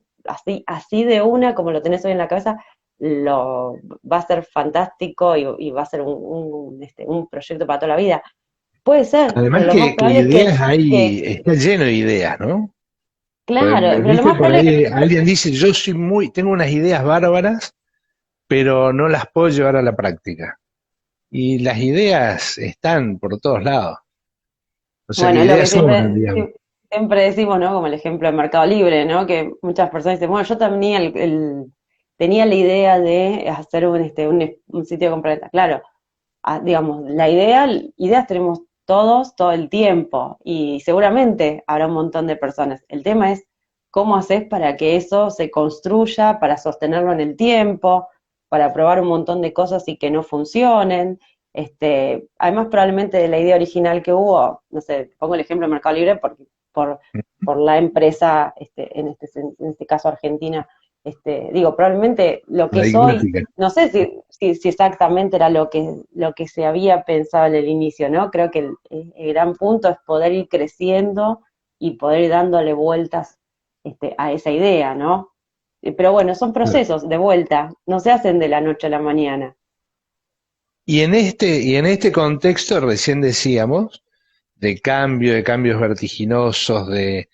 B: así de una, como lo tenés hoy en la cabeza, va a ser fantástico y va a ser un proyecto para toda la vida. Puede ser, pero
A: Además
B: lo más
A: que
B: probable es
A: ideas
B: que
A: hay, está lleno de ideas, ¿no? Pues,
B: claro, pero lo
A: viste,
B: más
A: por
B: probable
A: ahí alguien dice, yo tengo unas ideas bárbaras, pero no las puedo llevar a la práctica. Y las ideas están por todos lados. O sea que
B: bueno, es lo que
A: ideas sobran, digamos.
B: siempre decimos, ¿no? Como el ejemplo de Mercado Libre, ¿no? Que muchas personas dicen, bueno, yo también tenía la idea de hacer un sitio de compraventa. Claro, digamos, ideas tenemos todos todo el tiempo y seguramente habrá un montón de personas. El tema es cómo haces para que eso se construya, para sostenerlo en el tiempo, para probar un montón de cosas y que no funcionen. Además, probablemente de la idea original que hubo, no sé, pongo el ejemplo de Mercado Libre por, por la empresa, en este caso Argentina, digo, probablemente lo que es hoy
A: Paradigmática.
B: no sé si exactamente era lo que se había pensado en el inicio, ¿no? Creo que el gran punto es poder ir creciendo y poder ir dándole vueltas a esa idea, ¿no? Pero bueno, son procesos de vuelta, no se hacen de la noche a la mañana.
A: Y en este contexto recién decíamos de cambio, de cambios vertiginosos, de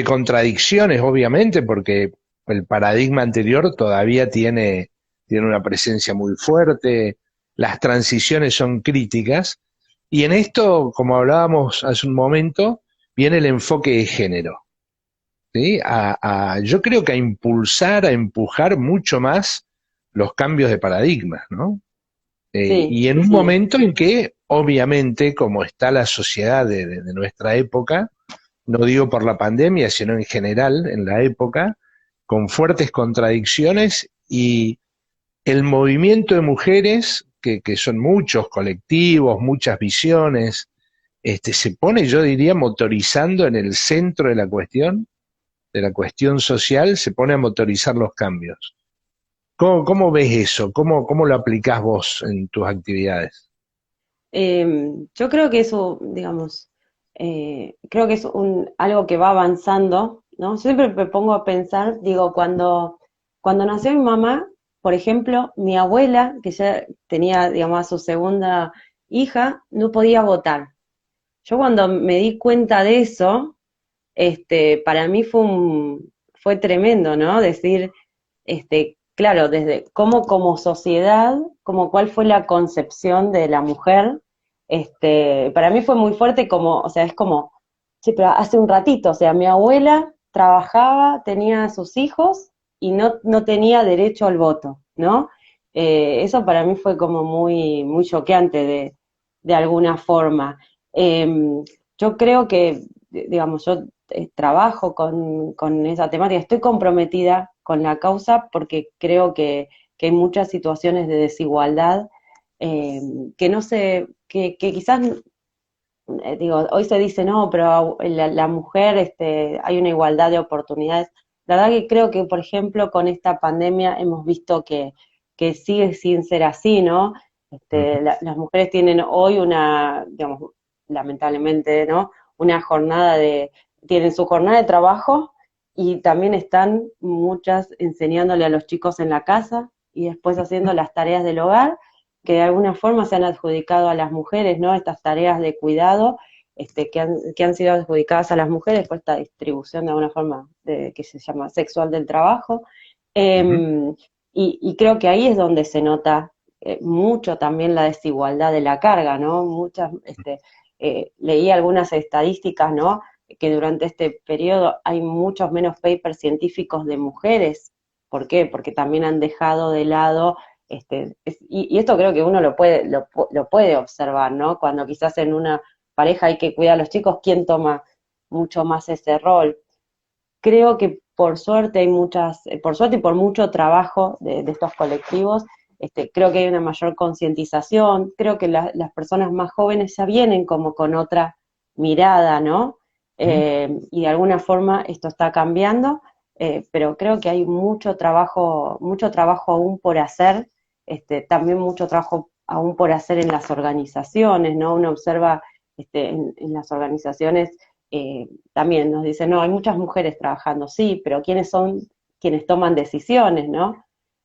A: contradicciones, obviamente, porque el paradigma anterior todavía tiene una presencia muy fuerte, las transiciones son críticas, y en esto, como hablábamos hace un momento, viene el enfoque de género, ¿sí? Yo creo que a impulsar, a empujar mucho más los cambios de paradigmas, ¿no?
B: Sí,
A: Y en un
B: sí,
A: momento en que, obviamente, como está la sociedad de nuestra época, no digo por la pandemia, sino en general en la época, con fuertes contradicciones y el movimiento de mujeres, que son muchos colectivos, muchas visiones, se pone, yo diría, motorizando en el centro de la cuestión social, se pone a motorizar los cambios. ¿Cómo ves eso? ¿Cómo lo aplicás vos en tus actividades?
B: Yo creo que eso, digamos, creo que es algo que va avanzando. ¿no? Yo siempre me pongo a pensar, digo, cuando nació mi mamá, por ejemplo, mi abuela, que ya tenía, digamos, a su segunda hija, no podía votar. Yo cuando me di cuenta de eso, para mí fue tremendo, ¿no? Decir, claro, desde cómo como sociedad, como cuál fue la concepción de la mujer, para mí fue muy fuerte como, o sea, es como, sí, pero hace un ratito, o sea, mi abuela trabajaba, tenía a sus hijos y no tenía derecho al voto, ¿no? Eso para mí fue como muy choqueante de alguna forma. Yo creo que, digamos, yo trabajo con esa temática, estoy comprometida con la causa porque creo que hay muchas situaciones de desigualdad eh, que no sé, que quizás, digo, hoy se dice no, pero la mujer, hay una igualdad de oportunidades. La verdad que creo que, por ejemplo, con esta pandemia hemos visto que sigue sin ser así, ¿no?
A: Ujú.
B: Las mujeres tienen hoy una, digamos, lamentablemente, ¿no? Una jornada tienen su jornada de trabajo y también están muchas enseñándole a los chicos en la casa y después haciendo las tareas del hogar que de alguna forma se han adjudicado a las mujeres, ¿no? Estas tareas de cuidado que han sido adjudicadas a las mujeres por esta distribución de alguna forma que se llama sexual del trabajo.
A: Ujú.
B: Y creo que ahí es donde se nota mucho también la desigualdad de la carga, ¿no? Leí algunas estadísticas, ¿no? Que durante este periodo hay muchos menos papers científicos de mujeres. ¿Por qué? Porque también han dejado de lado y esto creo que uno lo puede observar, ¿no? Cuando quizás en una pareja hay que cuidar a los chicos, ¿quién toma mucho más ese rol? Creo que por suerte hay por suerte y por mucho trabajo de estos colectivos, creo que hay una mayor concientización, creo que las personas más jóvenes ya vienen como con otra mirada, ¿no?
A: Ujú.
B: Y de alguna forma esto está cambiando, pero creo que hay mucho trabajo aún por hacer, también mucho trabajo aún por hacer en las organizaciones, ¿no? Uno observa en las organizaciones también nos dicen, no, hay muchas mujeres trabajando, sí, pero ¿quiénes son quienes toman decisiones, no?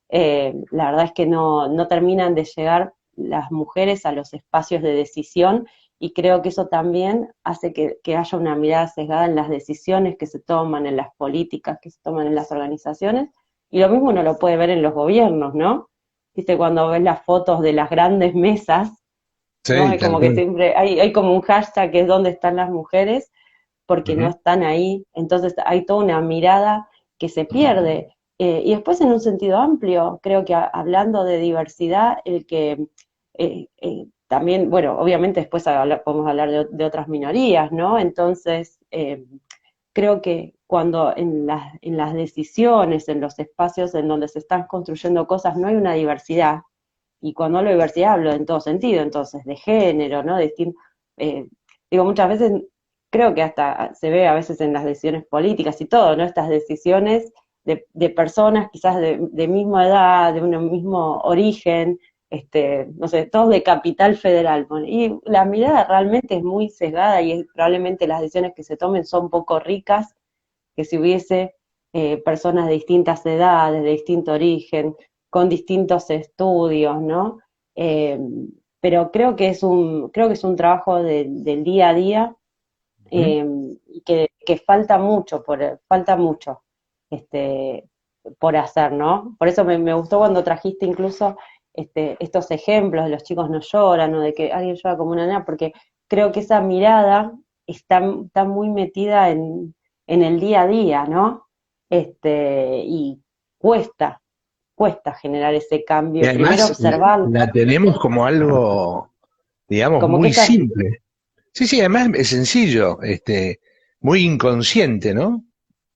B: La verdad es que no terminan de llegar las mujeres a los espacios de decisión y creo que eso también hace que haya una mirada sesgada en las decisiones que se toman, en las políticas que se toman en las organizaciones, y lo mismo uno lo puede ver en los gobiernos, ¿no? Viste, cuando ves las fotos de las grandes mesas, ¿no?
A: Sí,
B: Hay
A: tal
B: como que
A: cual.
B: siempre, hay como un hashtag que es dónde están las mujeres, porque no
A: Ujú.
B: están ahí. Entonces hay toda una mirada que se pierde. Y después en un sentido amplio, creo que hablando de diversidad, el que también, bueno, obviamente después podemos hablar de otras minorías, ¿no? Entonces, creo que cuando en las decisiones, en los espacios en donde se están construyendo cosas, no hay una diversidad, y cuando hablo de diversidad hablo en todo sentido, entonces, de género, ¿no? Eh, digo, muchas veces creo que hasta se ve a veces en las decisiones políticas y todo, ¿no? Estas decisiones de personas quizás de misma edad, de un mismo origen, no sé, todos de capital federal. Bueno, y la mirada realmente es muy sesgada y probablemente las decisiones que se tomen son poco ricas que si hubiese personas de distintas edades, de distinto origen, con distintos estudios, ¿no? Eh, pero creo que es un trabajo del día a día
A: Ujú.
B: eh, y que falta mucho este, por hacer, ¿no? Por eso me gustó cuando trajiste incluso estos ejemplos de los chicos no lloran o de que alguien llora como una nena, porque creo que esa mirada está muy metida en el día a día, ¿no? Y cuesta, cuesta generar ese
A: Y
B: cambio. Primero
A: además
B: observarlo,
A: la tenemos como algo, digamos,
B: como que
A: muy
B: esta,
A: simple. Sí, sí, además es sencillo, muy inconsciente, ¿no?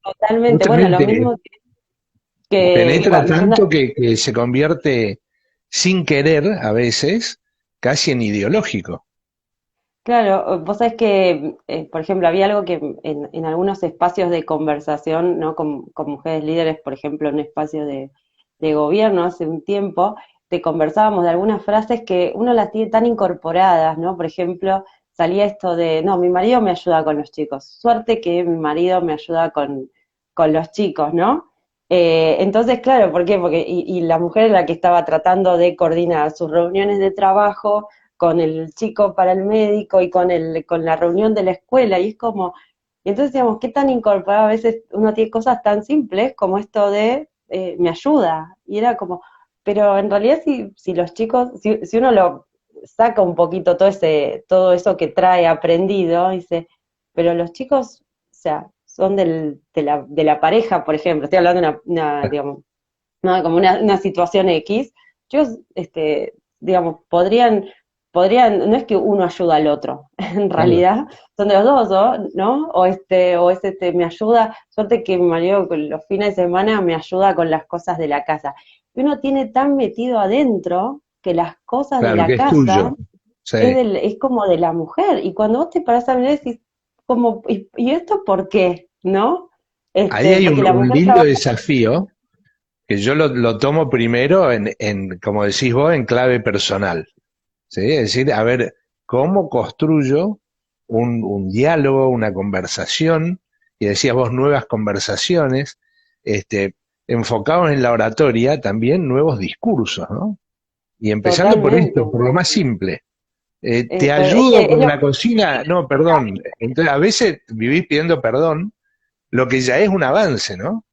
B: totalmente, bueno, lo
A: Justamente
B: mismo que
A: penetra
B: cuando yo
A: tanto que se convierte sin querer a veces casi en ideológico.
B: claro, vos sabés que, por ejemplo, había algo que en algunos espacios de conversación, ¿no? Con mujeres líderes, por ejemplo, en un espacio de gobierno hace un tiempo, te conversábamos de algunas frases que uno las tiene tan incorporadas, ¿no? Por ejemplo, salía esto de, no, mi marido me ayuda con los chicos, suerte que mi marido me ayuda con los chicos, ¿no? Entonces, claro, ¿por qué? Porque, y la mujer es la que estaba tratando de coordinar sus reuniones de trabajo con el chico para el médico y con la reunión de la escuela, y es como, y entonces digamos, ¿qué tan incorporado a veces uno tiene cosas tan simples como esto de me ayuda? Y era como, pero en realidad si los chicos, si uno lo saca un poquito todo eso que trae aprendido, dice, pero los chicos, o sea, son de la pareja, por ejemplo, estoy hablando de digamos, ¿no? Como una situación X, ellos, digamos, no es que uno ayuda al otro, en
A: Claro.
B: realidad son de los dos, ¿no? O me ayuda, suerte que mi marido con los fines de semana me ayuda con las cosas de la casa. Y uno tiene tan metido adentro que las cosas de
A: Claro, que
B: la
A: es
B: casa
A: tuyo. Sí.
B: es como de la mujer. Y cuando vos te parás a mirar, decís, como, ¿y esto por qué? ¿No?
A: Ahí hay
B: Porque la
A: un
B: mujer
A: lindo
B: trabaja.
A: desafío que yo lo tomo primero como decís vos, en clave personal. ¿Sí? Es decir, a ver, ¿cómo construyo un diálogo, una conversación? Y decías vos, nuevas conversaciones, este, enfocados en la oratoria, también nuevos discursos, ¿no? Y empezando por
B: Totalmente.
A: esto, por lo más simple. ¿Te
B: Es que
A: ayudo con la cocina? No, perdón. Entonces, a veces vivís pidiendo perdón, lo que ya es un avance, ¿no?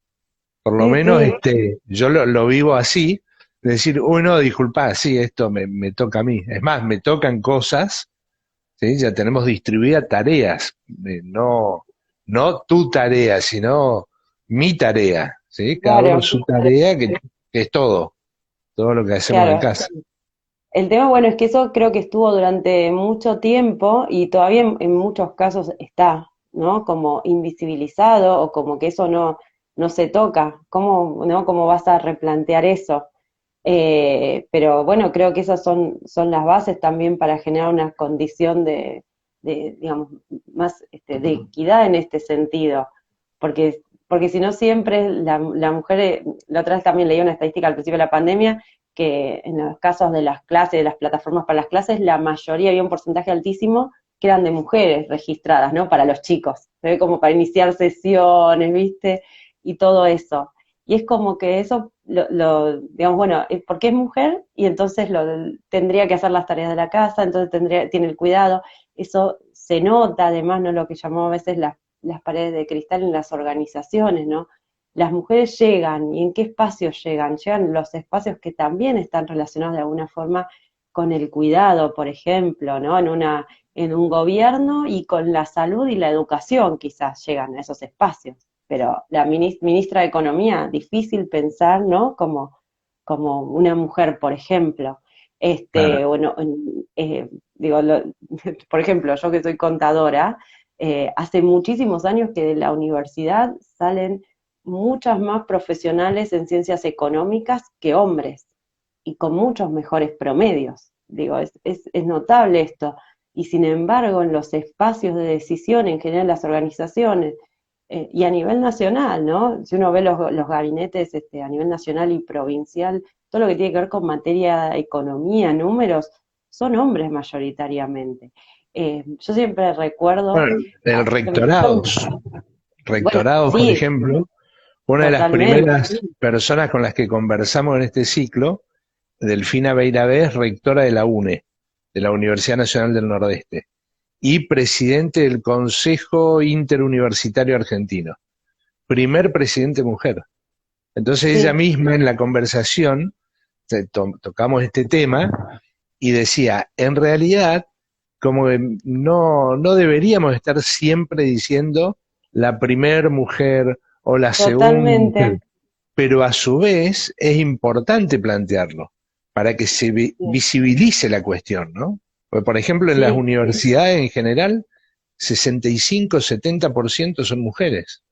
A: Por lo
B: sí,
A: menos
B: sí,
A: yo lo vivo así, de decir, uy, no, disculpa, sí, esto me toca a mí. Es más, me tocan cosas, ¿sí? Ya tenemos distribuidas tareas, no tu tarea, sino mi tarea, ¿sí? Cada uno
B: claro,
A: su tarea, que es todo lo que hacemos en
B: claro.
A: casa.
B: El tema, bueno, es que eso creo que estuvo durante mucho tiempo y todavía en muchos casos está, ¿no? Como invisibilizado o como que eso no se toca. ¿Cómo, no? ¿Cómo vas a replantear eso? Pero bueno, creo que esas son las bases también para generar una condición digamos, más de equidad en este sentido. Porque si no siempre la mujer, la otra vez también leí una estadística al principio de la pandemia, que en los casos de las clases, de las plataformas para las clases, la mayoría, había un porcentaje altísimo que eran de mujeres registradas, ¿no? Para los chicos, se ve como para iniciar sesiones, ¿viste? Y todo eso. Y es como que eso, digamos, bueno, porque es mujer y entonces tendría que hacer las tareas de la casa, entonces tiene el cuidado. Eso se nota, además, ¿no? Lo que llamamos a veces las paredes de cristal en las organizaciones, ¿no? Las mujeres llegan, ¿y en qué espacios llegan? Llegan los espacios que también están relacionados de alguna forma con el cuidado, por ejemplo, ¿no? En un gobierno y con la salud y la educación quizás llegan a esos espacios. Pero la ministra de Economía, difícil pensar, ¿no? Como una mujer, por ejemplo.
A: Claro.
B: Bueno, digo, por ejemplo, yo que soy contadora, hace muchísimos años que de la universidad salen muchas más profesionales en ciencias económicas que hombres y con muchos mejores promedios. Digo, es notable esto. Y sin embargo, en los espacios de decisión en general, las organizaciones, y a nivel nacional, ¿no? Si uno ve los gabinetes a nivel nacional y provincial, todo lo que tiene que ver con materia de economía, números, son hombres mayoritariamente. Yo siempre recuerdo,
A: Bueno, el rectorados,
B: bueno,
A: rectorados, por
B: sí,
A: ejemplo, una de las
B: totalmente,
A: primeras personas con las que conversamos en este ciclo, Delfina Beiravez, es rectora de la UNE, de la Universidad Nacional del Nordeste, y presidente del Consejo Interuniversitario Argentino, primer presidente mujer. Entonces ella
B: sí,
A: misma en la conversación tocamos este tema y decía, en realidad, como que no deberíamos estar siempre diciendo la primer mujer o la segunda mujer,
B: totalmente.
A: pero a su vez es importante plantearlo para que se
B: Sí,
A: visibilice la cuestión, ¿no? Porque, por ejemplo, en las
B: sí,
A: universidades en general, 65-70% son mujeres,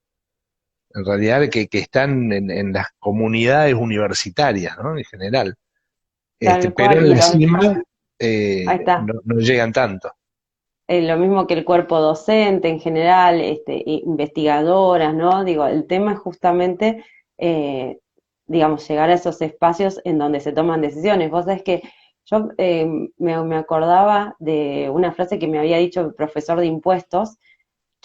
A: en realidad que están en las comunidades universitarias, ¿no? En general.
B: tal
A: Pero
B: cual.
A: en la cima
B: Ahí está.
A: no llegan tanto.
B: Lo mismo que el cuerpo docente en general, investigadoras, ¿no? Digo, el tema es justamente, eh, digamos, llegar a esos espacios en donde se toman decisiones. Vos sabés que yo me acordaba de una frase que me había dicho el profesor de impuestos,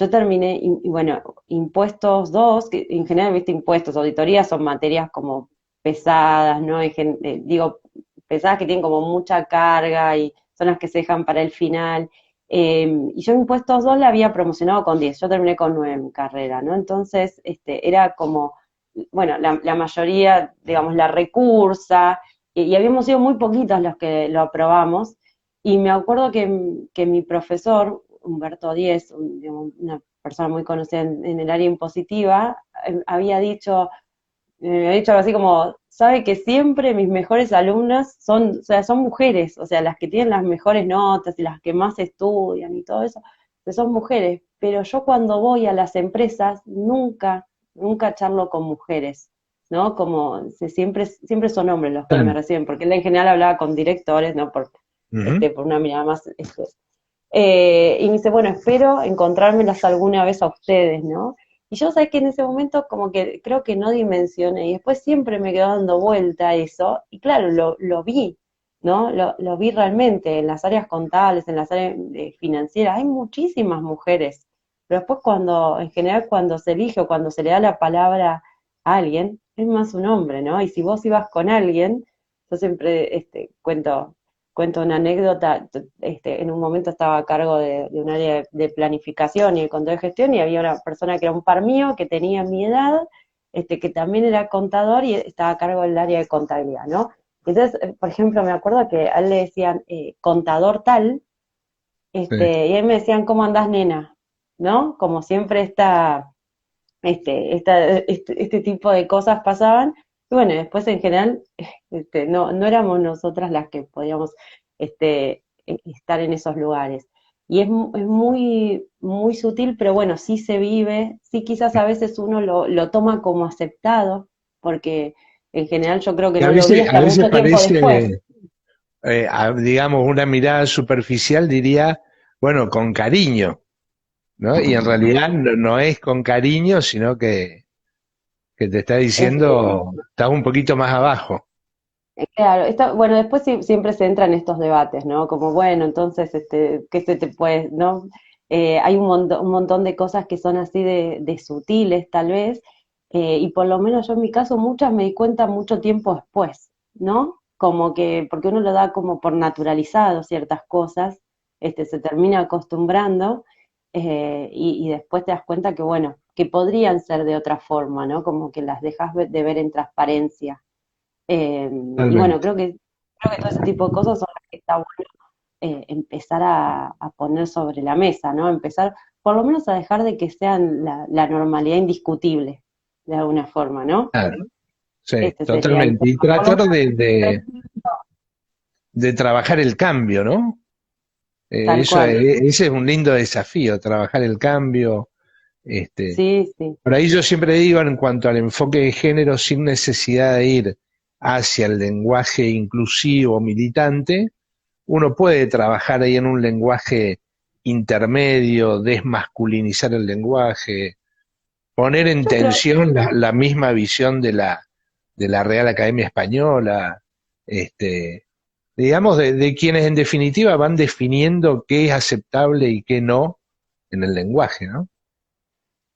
B: yo terminé, y bueno, impuestos 2 que en general, viste, impuestos, auditorías son materias como pesadas, ¿no? Digo, pesadas que tienen como mucha carga y son las que se dejan para el final. Y yo impuestos 2 la había promocionado con 10, yo terminé con 9 en mi carrera, ¿no? Entonces, era como, bueno, la mayoría, digamos, la recursa, y habíamos sido muy poquitos los que lo aprobamos, y me acuerdo que mi profesor, Humberto Díez, digamos, una persona muy conocida en el área impositiva, me había dicho algo así como, sabe que siempre mis mejores alumnas son, o sea, son mujeres, o sea, las que tienen las mejores notas y las que más estudian y todo eso, que son mujeres, pero yo cuando voy a las empresas nunca charlo con mujeres, ¿no? Como siempre son hombres los que me reciben, porque él en general hablaba con directores, ¿no?
C: Ujú.
B: Por una mirada más, y me dice, bueno, espero encontrármelas alguna vez a ustedes, ¿no? Y yo sé que en ese momento como que creo que no dimensioné, y después siempre me quedó dando vuelta a eso, y claro, lo vi, ¿no? Lo vi realmente en las áreas contables, en las áreas financieras, hay muchísimas mujeres, pero después en general cuando se elige o cuando se le da la palabra a alguien, es más un hombre, ¿no? Y si vos ibas con alguien, yo siempre cuento una anécdota, en un momento estaba a cargo de un área de planificación y de control de gestión, y había una persona que era un par mío, que tenía mi edad, que también era contador y estaba a cargo del área de contabilidad, ¿no? Entonces, por ejemplo, me acuerdo que a él le decían contador tal,
C: Sí.
B: y a él me decían, ¿cómo andás, nena? ¿No? Como siempre este tipo de cosas pasaban. Y bueno, después en general, no éramos nosotras las que podíamos estar en esos lugares. Y es muy sutil, pero bueno, sí se vive, sí quizás a veces uno lo toma como aceptado, porque en general yo creo que
C: Y
B: no lo vi
C: a
B: hasta
C: veces
B: mucho tiempo después.
C: parece, digamos, una mirada superficial diría, bueno, con cariño, ¿no? Y en realidad no es con cariño, sino que te está
B: Este,
C: diciendo, estás un poquito más abajo.
B: Claro, bueno, después siempre se entra en estos debates, ¿no? Como, bueno, entonces, ¿qué se te puede, no? Hay un montón de cosas que son así de sutiles, tal vez, y por lo menos yo en mi caso muchas me di cuenta mucho tiempo después, ¿no? Como que, porque uno lo da como por naturalizado ciertas cosas, se termina acostumbrando, y después te das cuenta que, bueno, que podrían ser de otra forma, ¿no? Como que las dejas de ver en transparencia. Y bueno,
C: Totalmente.
B: creo que todo ese tipo de cosas son las que está bueno empezar a poner sobre la mesa, ¿no? Empezar por lo menos a dejar de que sean la normalidad indiscutible, de alguna forma, ¿no?
C: Claro, sí,
B: Este sería el
C: totalmente. Y
B: tema. Por lo
C: tratar
B: menos
C: de trabajar el cambio, ¿no?
B: tal cual.
C: Ese es un lindo desafío, trabajar el cambio. Este,
B: Sí, sí.
C: por ahí yo siempre digo en cuanto al enfoque de género, sin necesidad de ir hacia el lenguaje inclusivo militante, uno puede trabajar ahí en un lenguaje intermedio, desmasculinizar el lenguaje, poner en
B: Yo creo,
C: tensión la misma visión de la Real Academia Española, este, digamos, de quienes en definitiva van definiendo qué es aceptable y qué no en el lenguaje, ¿no?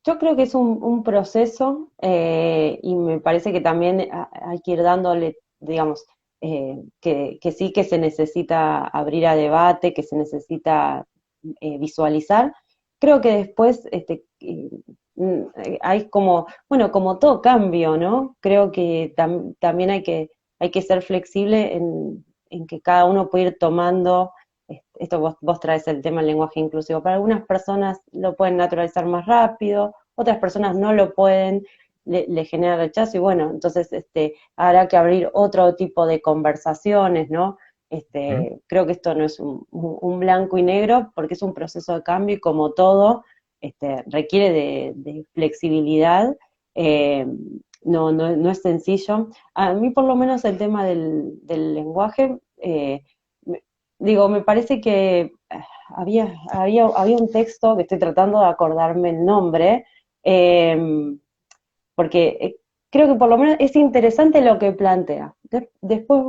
B: yo creo que es un proceso, y me parece que también hay que ir dándole, digamos, que sí que se necesita abrir a debate, que se necesita visualizar. Creo que después hay como, bueno, como todo cambio, ¿no? Creo que también hay que ser flexible en que cada uno puede ir tomando. Esto vos traes el tema del lenguaje inclusivo. Para algunas personas lo pueden naturalizar más rápido, otras personas no lo pueden, le genera rechazo, y bueno, entonces habrá que abrir otro tipo de conversaciones, ¿no?
C: ¿Mm?
B: Creo que esto no es un blanco y negro, porque es un proceso de cambio, y como todo, requiere de flexibilidad. eh, no es sencillo. A mí por lo menos el tema del lenguaje, digo, me parece que había un texto que estoy tratando de acordarme el nombre, porque creo que por lo menos es interesante lo que plantea. Después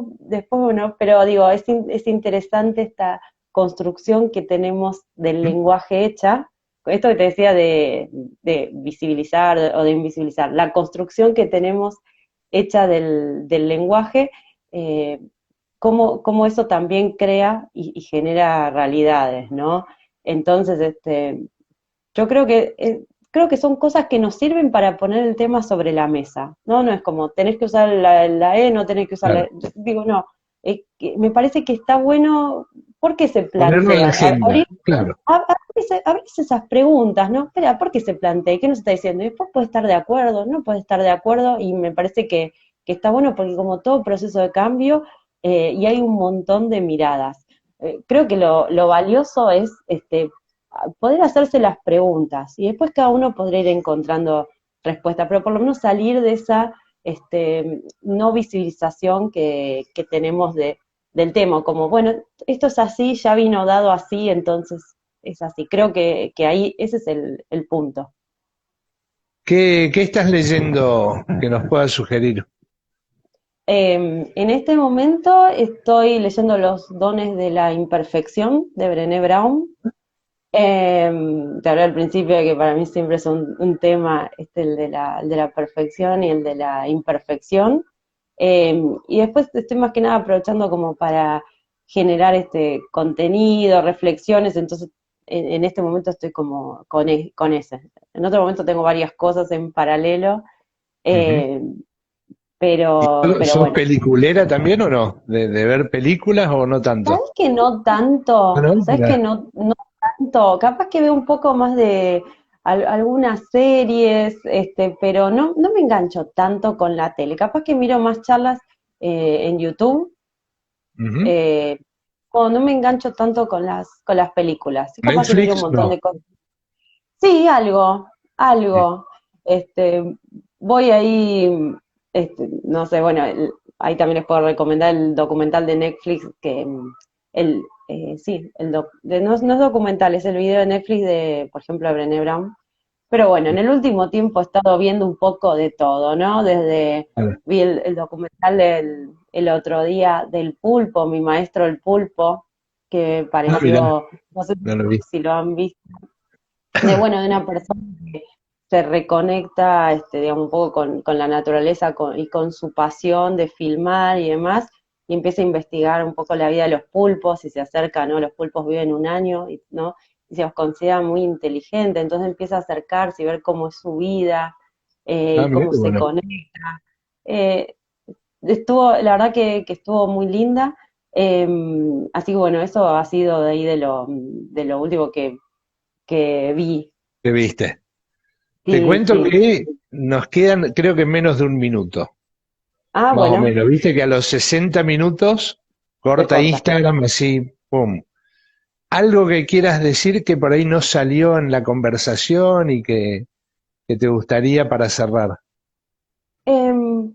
B: bueno, pero digo, es interesante esta construcción que tenemos del
C: ¿Mm?
B: lenguaje hecha, esto que te decía de visibilizar o de invisibilizar, la construcción que tenemos hecha del lenguaje, cómo eso también crea y genera realidades, ¿no? Entonces, yo creo que son cosas que nos sirven para poner el tema sobre la mesa, ¿no? No es como, tenés que usar la E, no tenés que usar la
C: Claro.
B: E. Digo, no, me parece que está bueno, ¿por qué se
C: Ponerlo en la
B: plantea?
C: agenda, claro.
B: Abrirse esas preguntas, ¿no? Espera, ¿por qué se plantea? ¿Qué nos está diciendo? Y después puede estar de acuerdo, no puede estar de acuerdo, y me parece que está bueno porque como todo proceso de cambio, y hay un montón de miradas. Creo que lo valioso es poder hacerse las preguntas y después cada uno podrá ir encontrando respuesta, pero por lo menos salir de esa no visibilización que tenemos del tema, como, bueno, esto es así, ya vino dado así, entonces es así. Creo que ahí ese es el punto.
C: ¿Qué estás leyendo que nos puedas sugerir?
B: En este momento estoy leyendo Los dones de la imperfección de Brené Brown. Te hablé al principio de que para mí siempre es un tema el de la perfección y el de la imperfección. Y después estoy más que nada aprovechando como para generar este contenido, reflexiones, entonces en este momento estoy como con ese. En otro momento tengo varias cosas en paralelo,
C: Ujú.
B: eh, pero
C: ¿Sos
B: bueno.
C: peliculera también o no? ¿De ver películas o no tanto?
B: ¿Sabes que no
C: ¿Ah,
B: tanto?
C: no?
B: ¿Sabes que
C: Mirá.
B: no tanto? Capaz que veo un poco más de algunas series, pero no me engancho tanto con la tele. Capaz que miro más charlas en YouTube,
C: Ujú.
B: eh, o no me engancho tanto con las películas. Sí, capaz que miro un
C: Netflix,
B: montón
C: no.
B: de cosas. Sí, algo. Este, voy ahí, no sé, bueno, ahí también les puedo recomendar el documental de Netflix que sí, no es documental, es el video de Netflix de, por ejemplo, de Brené Brown. Pero bueno, en el último tiempo he estado viendo un poco de todo, ¿no?
C: Claro.
B: Vi el documental el otro día del pulpo, mi maestro el pulpo, que me
C: Ah, mirá,
B: pareció, no sé
C: no lo vi.
B: si lo han visto de una persona que se reconecta, digamos, un poco con la naturaleza y con su pasión de filmar y demás, y empieza a investigar un poco la vida de los pulpos y se acerca, ¿no? Los pulpos viven un año, ¿no? Y se los considera muy inteligentes, entonces empieza a acercarse y ver cómo es su vida,
C: Ah,
B: y
C: mirá
B: cómo
C: qué
B: se
C: bueno.
B: conecta. Eh, la verdad que estuvo muy linda, así que bueno, eso ha sido de ahí de lo último que vi.
C: ¿Qué viste? Te
B: Sí,
C: cuento
B: sí.
C: que nos quedan, creo que menos de un minuto,
B: Ah,
C: más o
B: bueno,
C: menos. Viste que a los 60 minutos
B: se
C: corta
B: corta.
C: Instagram así, pum. Algo que quieras decir que por ahí no salió en la conversación y que te gustaría para cerrar.
B: Em,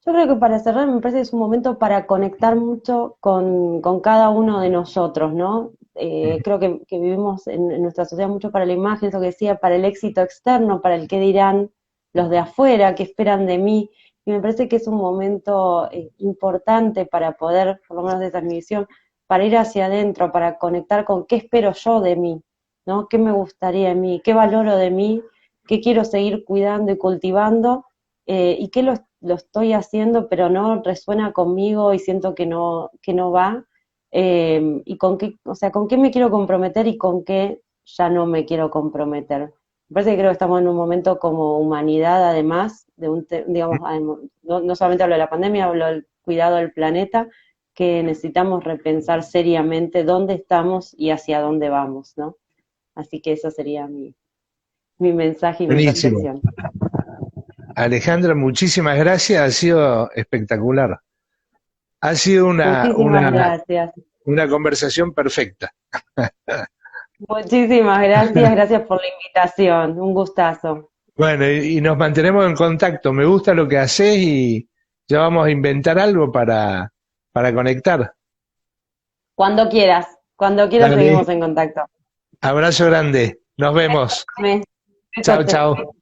B: yo creo que para cerrar me parece que es un momento para conectar mucho con cada uno de nosotros, ¿no? Creo que vivimos en nuestra sociedad mucho para la imagen, eso que decía, para el éxito externo, para el qué dirán los de afuera, qué esperan de mí. Y me parece que es un momento importante para poder, por lo menos esa es mi visión, para ir hacia adentro, para conectar con qué espero yo de mí, ¿no? ¿Qué me gustaría de mí? ¿Qué valoro de mí? ¿Qué quiero seguir cuidando y cultivando? Y qué lo estoy haciendo, pero no resuena conmigo y siento que no va, y con qué, o sea, con qué me quiero comprometer y con qué ya no me quiero comprometer. Me parece que creo que estamos en un momento como humanidad, además, digamos, no solamente hablo de la pandemia, hablo del cuidado del planeta, que necesitamos repensar seriamente dónde estamos y hacia dónde vamos, ¿no? Así que eso sería mi mensaje y mi
C: Buenísimo.
B: reflexión.
C: Alejandra, muchísimas gracias, ha sido espectacular. Ha sido
B: Muchísimas gracias.
C: una conversación perfecta.
B: Muchísimas gracias, gracias por la invitación, un gustazo.
C: Bueno, y nos mantenemos en contacto. Me gusta lo que haces y ya vamos a inventar algo para conectar.
B: Cuando quieras
C: Dale,
B: seguimos en contacto.
C: abrazo grande. Nos vemos.
B: Besos,
C: Chao,
B: besotes.
C: chao.